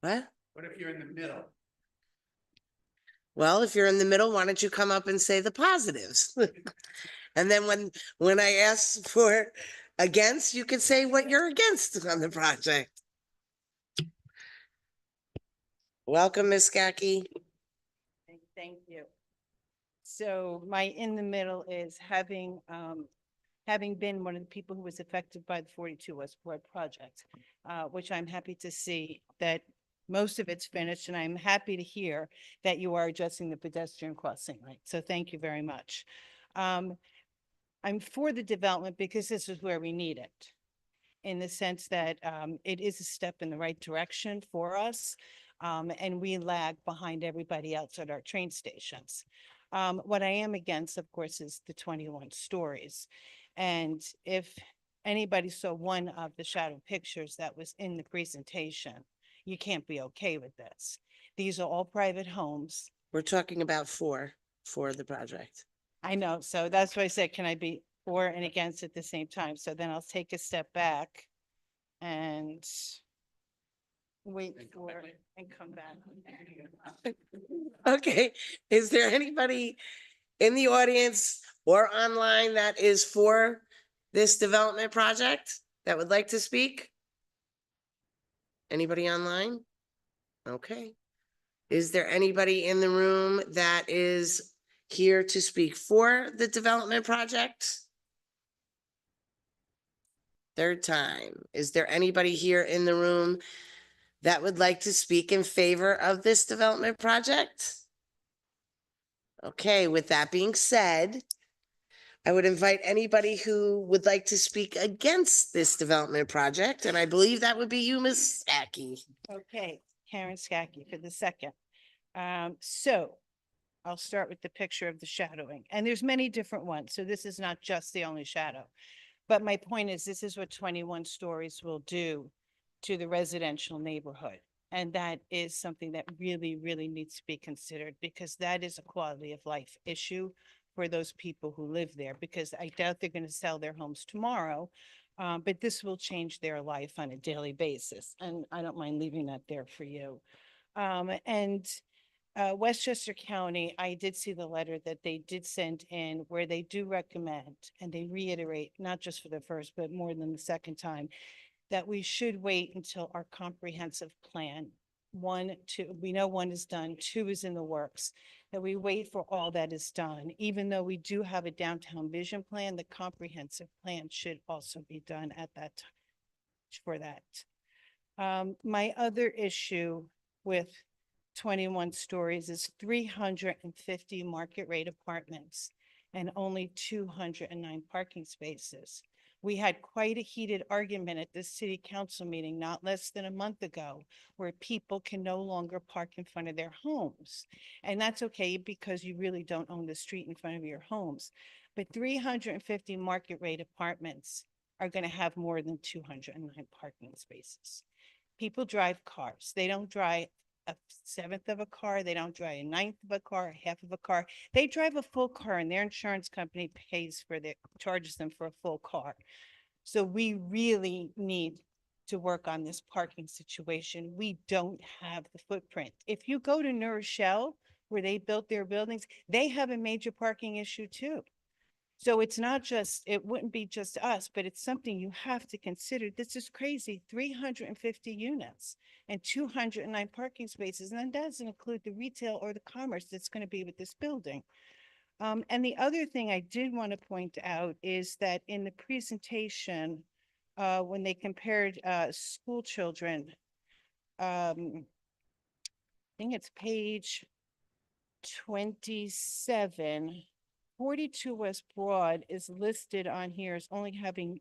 What? What if you're in the middle? Well, if you're in the middle, why don't you come up and say the positives? And then when I ask for against, you can say what you're against on the project. Welcome, Ms. Scacchi. Thank you. So my in the middle is having been one of the people who was affected by the 42 West Broad project, which I'm happy to see that most of it's finished, and I'm happy to hear that you are adjusting the pedestrian crossing, right? So thank you very much. I'm for the development because this is where we need it, in the sense that it is a step in the right direction for us, and we lag behind everybody else at our train stations. What I am against, of course, is the 21 stories. And if anybody saw one of the shadow pictures that was in the presentation, you can't be okay with this. These are all private homes. We're talking about for the project. I know, so that's why I said, can I be for and against at the same time? So then I'll take a step back and wait for and come back. Okay, is there anybody in the audience or online that is for this development project that would like to speak? Anybody online? Okay. Is there anybody in the room that is here to speak for the development project? Third time. Is there anybody here in the room that would like to speak in favor of this development project? Okay, with that being said, I would invite anybody who would like to speak against this development project, and I believe that would be you, Ms. Scacchi. Okay, Karen Scacchi for the second. So I'll start with the picture of the shadowing, and there's many different ones. So this is not just the only shadow. But my point is, this is what 21 stories will do to the residential neighborhood. And that is something that really, really needs to be considered, because that is a quality of life issue for those people who live there, because I doubt they're going to sell their homes tomorrow. But this will change their life on a daily basis. And I don't mind leaving that there for you. Westchester County, I did see the letter that they did send in where they do recommend, and they reiterate, not just for the first, but more than the second time, that we should wait until our comprehensive plan, we know one is done, 2 is in the works, that we wait for all that is done. Even though we do have a downtown vision plan, the comprehensive plan should also be done at that time for that. My other issue with 21 stories is 350 market rate apartments and only 209 parking spaces. We had quite a heated argument at this city council meeting not less than a month ago, where people can no longer park in front of their homes. And that's okay, because you really don't own the street in front of your homes. But 350 market rate apartments are going to have more than 209 parking spaces. People drive cars. They don't drive a 1/7 of a car. They don't drive a 1/9 of a car, a 1/2 of a car. They drive a full car, and their insurance company charges them for a full car. So we really need to work on this parking situation. We don't have the footprint. If you go to New Rochelle, where they built their buildings, they have a major parking issue too. So it's not just, it wouldn't be just us, but it's something you have to consider. This is crazy, 350 units and 209 parking spaces. And that doesn't include the retail or the commerce that's going to be with this building. And the other thing I did want to point out is that in the presentation, when they compared school children, I think it's page 27, 42 West Broad is listed on here as only having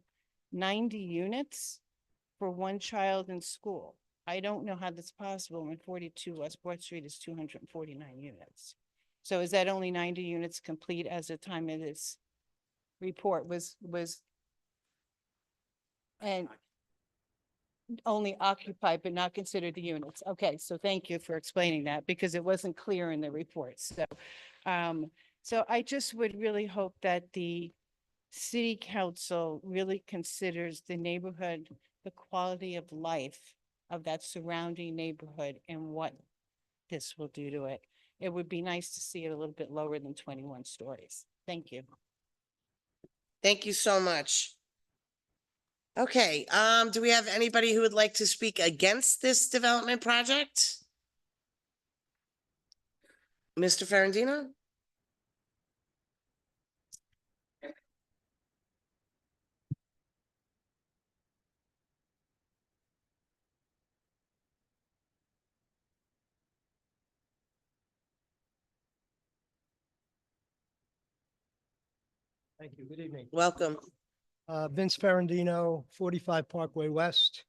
90 units for one child in school. I don't know how that's possible when 42 West Broad Street is 249 units. So is that only 90 units complete as the time of this report was and only occupied but not considered the units? Okay, so thank you for explaining that because it wasn't clear in the report. So I just would really hope that the city council really considers the neighborhood, the quality of life of that surrounding neighborhood and what this will do to it. It would be nice to see it a little bit lower than 21 stories. Thank you. Thank you so much. Okay, do we have anybody who would like to speak against this development project? Mr. Ferrandino? Thank you. Good evening. Welcome. Vince Ferrandino, 45 Parkway West.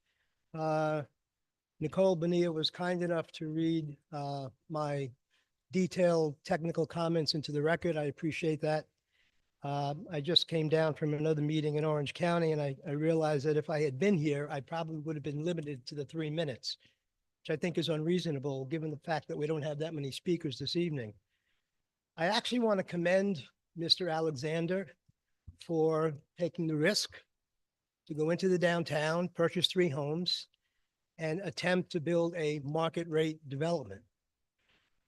Nicole Bonilla was kind enough to read my detailed technical comments into the record. I appreciate that. I just came down from another meeting in Orange County, and I realized that if I had been here, I probably would have been limited to the 3 minutes, which I think is unreasonable given the fact that we don't have that many speakers this evening. I actually want to commend Mr. Alexander for taking the risk to go into the downtown, purchase 3 homes, and attempt to build a market rate development.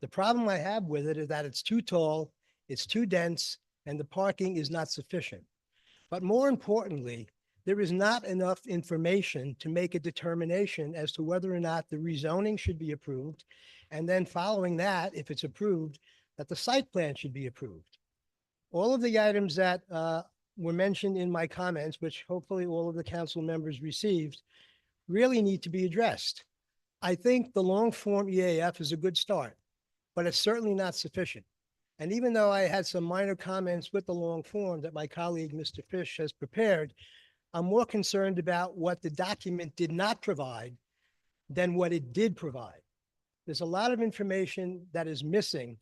The problem I have with it is that it's too tall, it's too dense, and the parking is not sufficient. But more importantly, there is not enough information to make a determination as to whether or not the rezoning should be approved. And then following that, if it's approved, that the site plan should be approved. All of the items that were mentioned in my comments, which hopefully all of the council members received, really need to be addressed. I think the long form EAF is a good start, but it's certainly not sufficient. And even though I had some minor comments with the long form that my colleague, Mr. Fish, has prepared, I'm more concerned about what the document did not provide than what it did provide. There's a lot of information that is missing.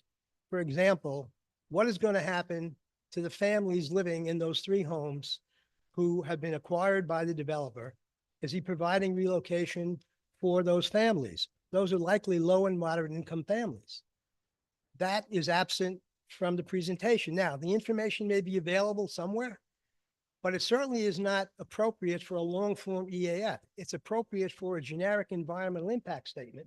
For example, what is going to happen to the families living in those 3 homes who have been acquired by the developer? Is he providing relocation for those families? Those are likely low and moderate income families. That is absent from the presentation. Now, the information may be available somewhere, but it certainly is not appropriate for a long form EAF. It's appropriate for a generic environmental impact statement,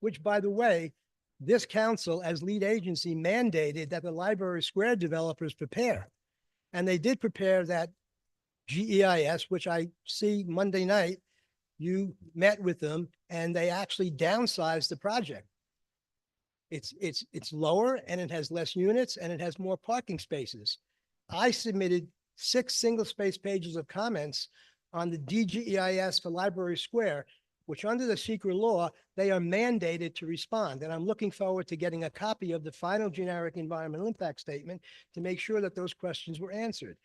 which, by the way, this council as lead agency mandated that the Library Square developers prepare. And they did prepare that GEIS, which I see Monday night, you met with them and they actually downsized the project. It's lower and it has less units and it has more parking spaces. I submitted 6 single space pages of comments on the DGEIS for Library Square, which under the secret law, they are mandated to respond. And I'm looking forward to getting a copy of the final generic environmental impact statement to make sure that those questions were answered.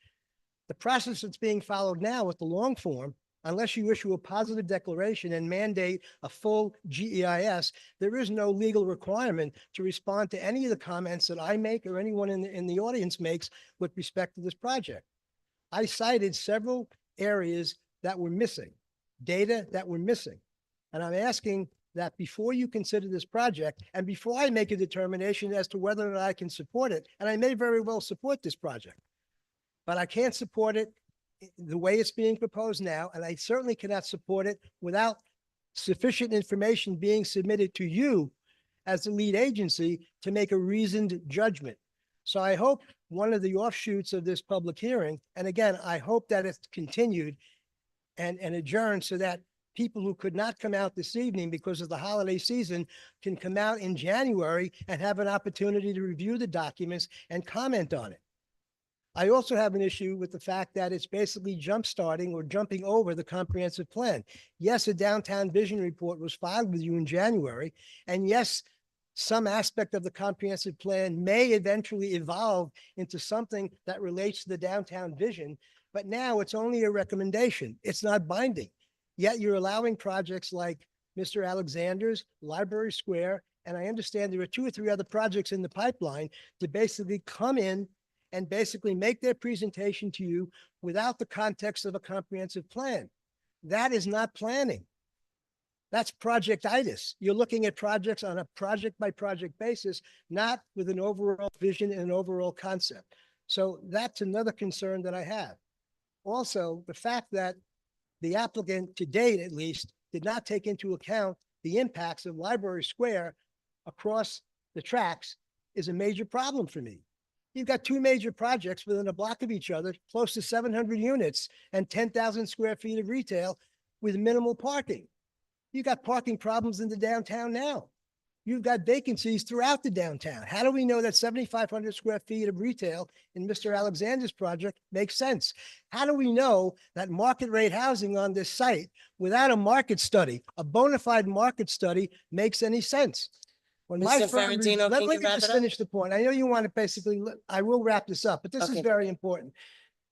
The process that's being followed now with the long form, unless you issue a positive declaration and mandate a full GEIS, there is no legal requirement to respond to any of the comments that I make or anyone in the audience makes with respect to this project. I cited several areas that were missing, data that were missing. And I'm asking that before you consider this project and before I make a determination as to whether or not I can support it, and I may very well support this project, but I can't support it the way it's being proposed now, and I certainly cannot support it without sufficient information being submitted to you as the lead agency to make a reasoned judgment. So I hope one of the offshoots of this public hearing, and again, I hope that it's continued and adjourned so that people who could not come out this evening because of the holiday season can come out in January and have an opportunity to review the documents and comment on it. I also have an issue with the fact that it's basically jump-starting or jumping over the comprehensive plan. Yes, a downtown vision report was filed with you in January, and yes, some aspect of the comprehensive plan may eventually evolve into something that relates to the downtown vision, but now it's only a recommendation. It's not binding. Yet you're allowing projects like Mr. Alexander's, Library Square, and I understand there are 2 or 3 other projects in the pipeline to basically come in and basically make their presentation to you without the context of a comprehensive plan. That is not planning. That's projectitis. You're looking at projects on a project by project basis, not with an overall vision and an overall concept. So that's another concern that I have. Also, the fact that the applicant, to date at least, did not take into account the impacts of Library Square across the tracks is a major problem for me. You've got 2 major projects within a block of each other, close to 700 units and 10,000 square feet of retail with minimal parking. You've got parking problems in the downtown now. You've got vacancies throughout the downtown. How do we know that 7,500 square feet of retail in Mr. Alexander's project makes sense? How do we know that market rate housing on this site without a market study, a bona fide market study, makes any sense? When my Mr. firm Ferrantino, let can me you wrap just it up? finish the point. I know you want to basically, I will wrap this up, but this is Okay. very important.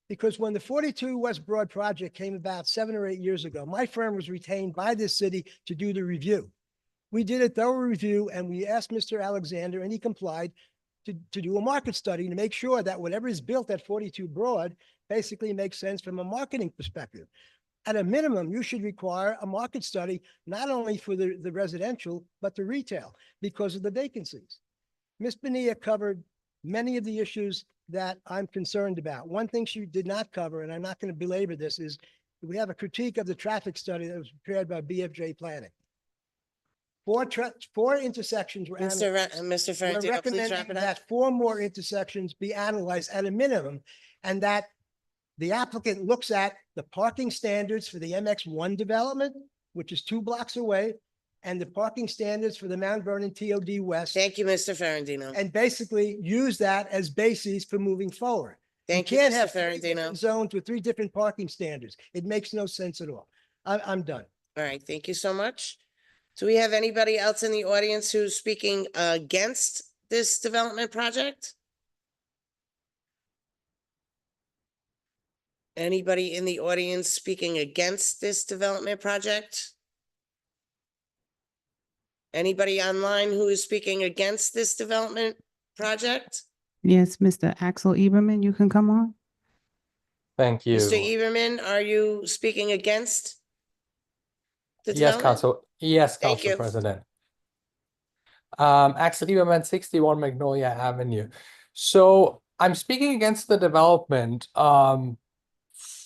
Because when the 42 West Broad project came about 7 or 8 years ago, my firm was retained by this city to do the review. We did a thorough review and we asked Mr. Alexander, and he complied, to do a market study to make sure that whatever is built at 42 Broad basically makes sense from a marketing perspective. At a minimum, you should require a market study, not only for the residential, but the retail because of the vacancies. Ms. Bonilla covered many of the issues that I'm concerned about. One thing she did not cover, and I'm not going to belabor this, is we have a critique of the traffic study that was prepared by BFJ Planning. 4 intersections were Mr. analyzed. Mr. We're Ferrantino, please wrap recommending it up. that 4 more intersections be analyzed at a minimum, and that the applicant looks at the parking standards for the MX1 development, which is 2 blocks away, and the parking standards for the Mount Vernon TOD West, Thank you, Mr. Ferrantino. and basically use that as bases for moving forward. Thank you, can't Mr. have 3 Ferrantino. different zones with 3 different parking standards. It makes no sense at all. I'm done. All right, thank you so much. Do we have anybody else in the audience who's speaking against this development project? Anybody in the audience speaking against this development project? Anybody online who is speaking against this development project? Yes, Mr. Axel Eberman, you can come on. Thank you. Mr. Eberman, are you speaking against the Yes, development? Council. Yes, Thank Council you. President. Axel Lieberman, 61 Magnolia Avenue. So I'm speaking against the development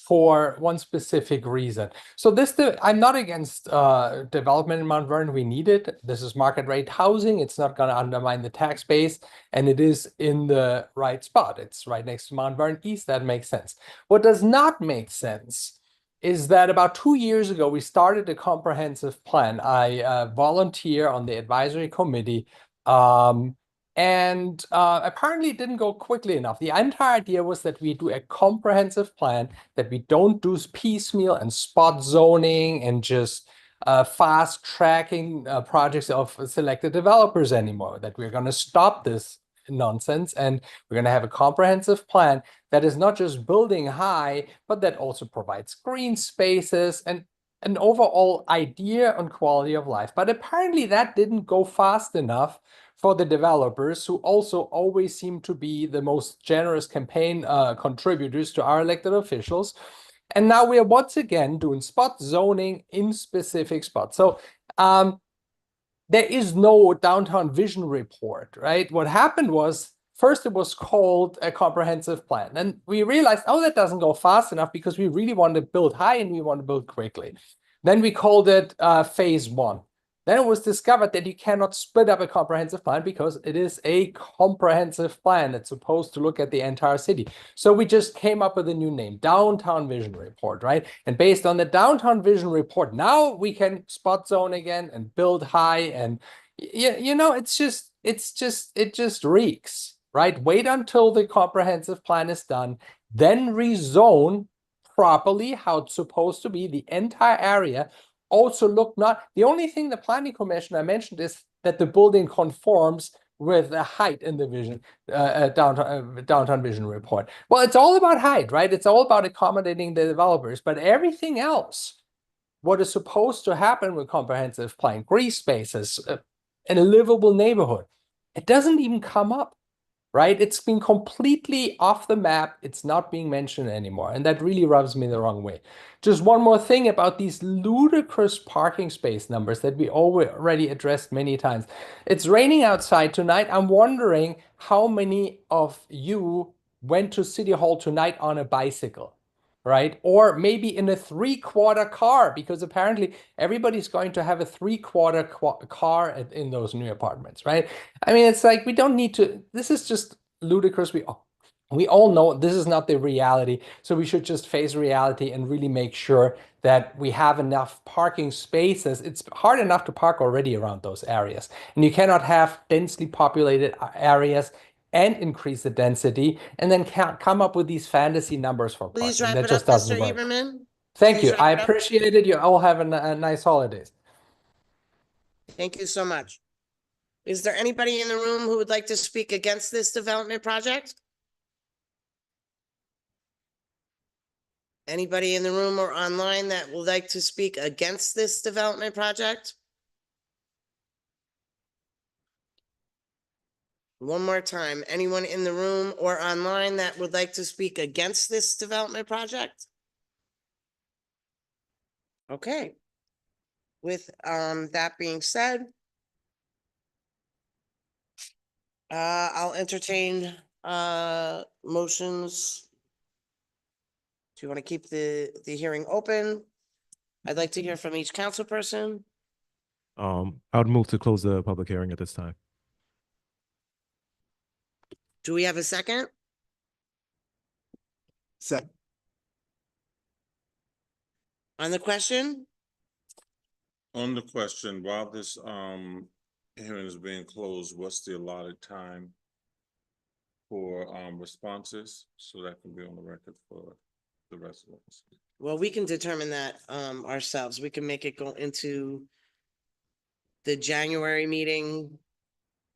for one specific reason. So I'm not against development in Mount Vernon. We need it. This is market rate housing. It's not going to undermine the tax base, and it is in the right spot. It's right next to Mount Vernon East. That makes sense. What does not make sense is that about 2 years ago, we started a comprehensive plan. I volunteer on the advisory committee, and apparently it didn't go quickly enough. The entire idea was that we do a comprehensive plan, that we don't do piecemeal and spot zoning and just fast tracking projects of selected developers anymore, that we're going to stop this nonsense and we're going to have a comprehensive plan that is not just building high, but that also provides green spaces and an overall idea on quality of life. But apparently that didn't go fast enough for the developers, who also always seem to be the most generous campaign contributors to our elected officials. And now we are once again doing spot zoning in specific spots. So there is no downtown vision report, right? What happened was, first it was called a comprehensive plan. And we realized, oh, that doesn't go fast enough because we really want to build high and we want to build quickly. Then we called it phase 1. Then it was discovered that you cannot split up a comprehensive plan because it is a comprehensive plan. It's supposed to look at the entire city. So we just came up with a new name, Downtown Vision Report, right? And based on the Downtown Vision Report, now we can spot zone again and build high. And you know, it just reeks, right? Wait until the comprehensive plan is done, then rezone properly how it's supposed to be, the entire area. Also look, not the only thing the planning commission I mentioned is that the building conforms with the height in the vision downtown vision report. Well, it's all about height, right? It's all about accommodating the developers, but everything else, what is supposed to happen with comprehensive plan, green spaces, in a livable neighborhood, it doesn't even come up, right? It's been completely off the map. It's not being mentioned anymore. And that really rubs me the wrong way. Just one more thing about these ludicrous parking space numbers that we already addressed many times. It's raining outside tonight. I'm wondering how many of you went to City Hall tonight on a bicycle, right? Or maybe in a 3/4 car, because apparently everybody's going to have a 3/4 car in those new apartments, right? I mean, it's like, we don't need to, this is just ludicrous. We all know this is not the reality. So we should just face reality and really make sure that we have enough parking spaces. It's hard enough to park already around those areas. And you cannot have densely populated areas and increase the density and then come up with these fantasy numbers for Please parking. wrap That it up, just doesn't Mr. work. Lieberman. Thank Please you. wrap I it up. appreciate it. You all have a nice holidays. Thank you so much. Is there anybody in the room who would like to speak against this development project? Anybody in the room or online that would like to speak against this development project? One more time, anyone in the room or online that would like to speak against this development project? Okay. With that being said, I'll entertain motions. Do you want to keep the hearing open? I'd like to hear from each council person. I would move to close the public hearing at this time. Do we have a second? Second. On the question? On the question, while this hearing is being closed, what's the allotted time for responses? So that can be on the record for the rest of us. Well, we can determine that ourselves. We can make it go into the January meeting,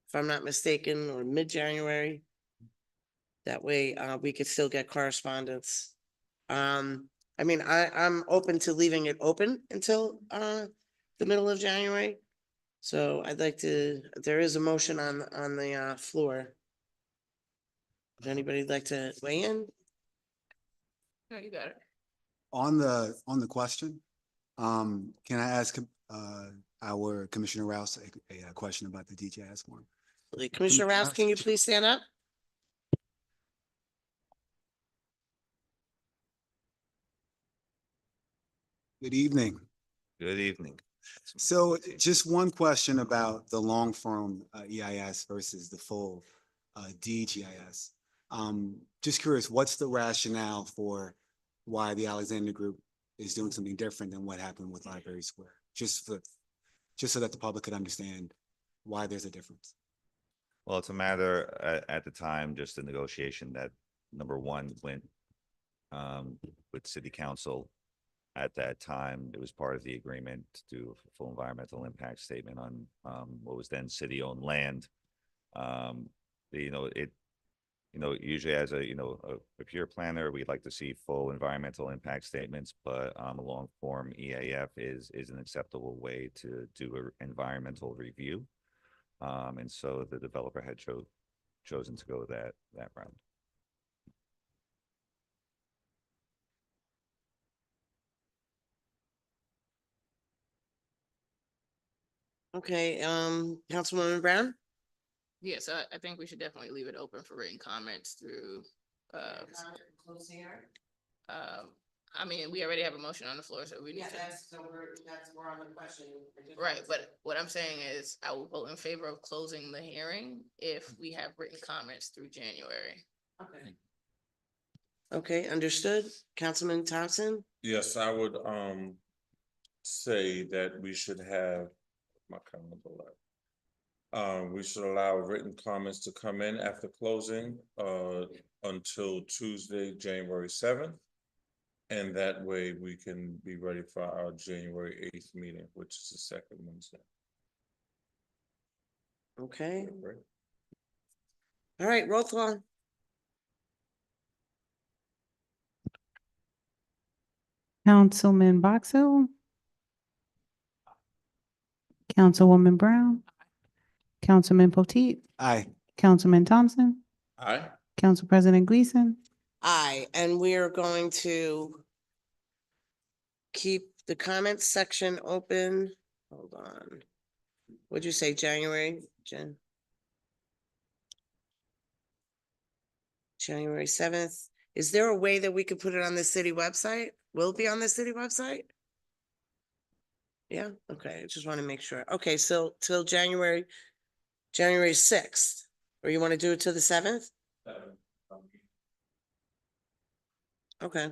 if I'm not mistaken, or mid-January. That way, we could still get correspondence. I mean, I'm open to leaving it open until the middle of January. So I'd like to, there is a motion on the floor. Would anybody like to weigh in? No, you got it. On the question, can I ask our Commissioner Rouse a question about the DJS one? Commissioner Rouse, can you please stand up? Good evening. Good evening. So just one question about the long form EIS versus the full DGIS. Just curious, what's the rationale for why the Alexander Group is doing something different than what happened with Library Square? Just so that the public could understand why there's a difference. Well, it's a matter at the time, just a negotiation that number one went with city council. At that time, it was part of the agreement to do a full environmental impact statement on what was then city-owned land. Usually as a pure planner, we'd like to see full environmental impact statements, but a long form EAF is an acceptable way to do an environmental review. And so the developer had chosen to go that route. Okay, Councilwoman Brown? Yes, I think we should definitely leave it open for written comments through, I mean, we already have a motion on the floor, so we need to. we're on the question. Right, but what I'm saying is I will vote in favor of closing the hearing if we have written comments through January. Okay. Okay, understood. Councilman Thompson? Yes, I would, say that we should have my comment below. We should allow written comments to come in after closing, until Tuesday, January 7th. And that way we can be ready for our January 8th meeting, which is the second Wednesday. Okay. All right, roll call. Councilman Box Hill. Councilwoman Brown. Councilman Potteet. Aye. Councilman Thompson. Aye. Council President Gleason. Aye, and we are going to keep the comments section open. Hold on. What'd you say, January, Jen? January 7th. Is there a way that we could put it on the city website? Will it be on the city website? Yeah, okay, I just want to make sure. Okay, so till January 6th, or you want to do it till the 7th? Okay.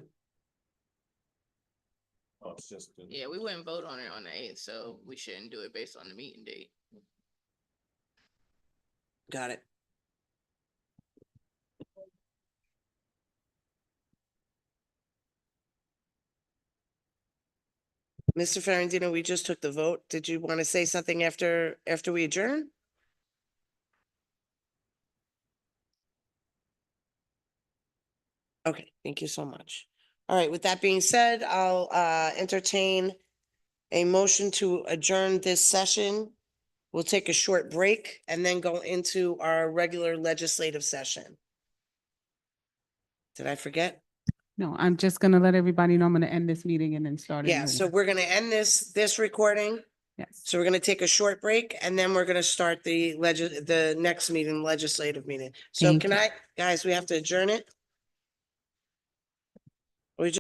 Oh, it's just. Yeah, we wouldn't vote on it on the 8th, so we shouldn't do it based on the meeting date. Got it. Mr. Ferrandino, we just took the vote. Did you want to say something after we adjourn? Okay, thank you so much. All right, with that being said, I'll entertain a motion to adjourn this session. We'll take a short break and then go into our regular legislative session. Did I forget? No, I'm just gonna let everybody know I'm gonna end this meeting and then start. a Yeah, new so one. we're gonna end this recording. Yes. So we're gonna take a short break and then we're gonna start the next meeting, legislative meeting. So Thank can you. guys, we have to adjourn it?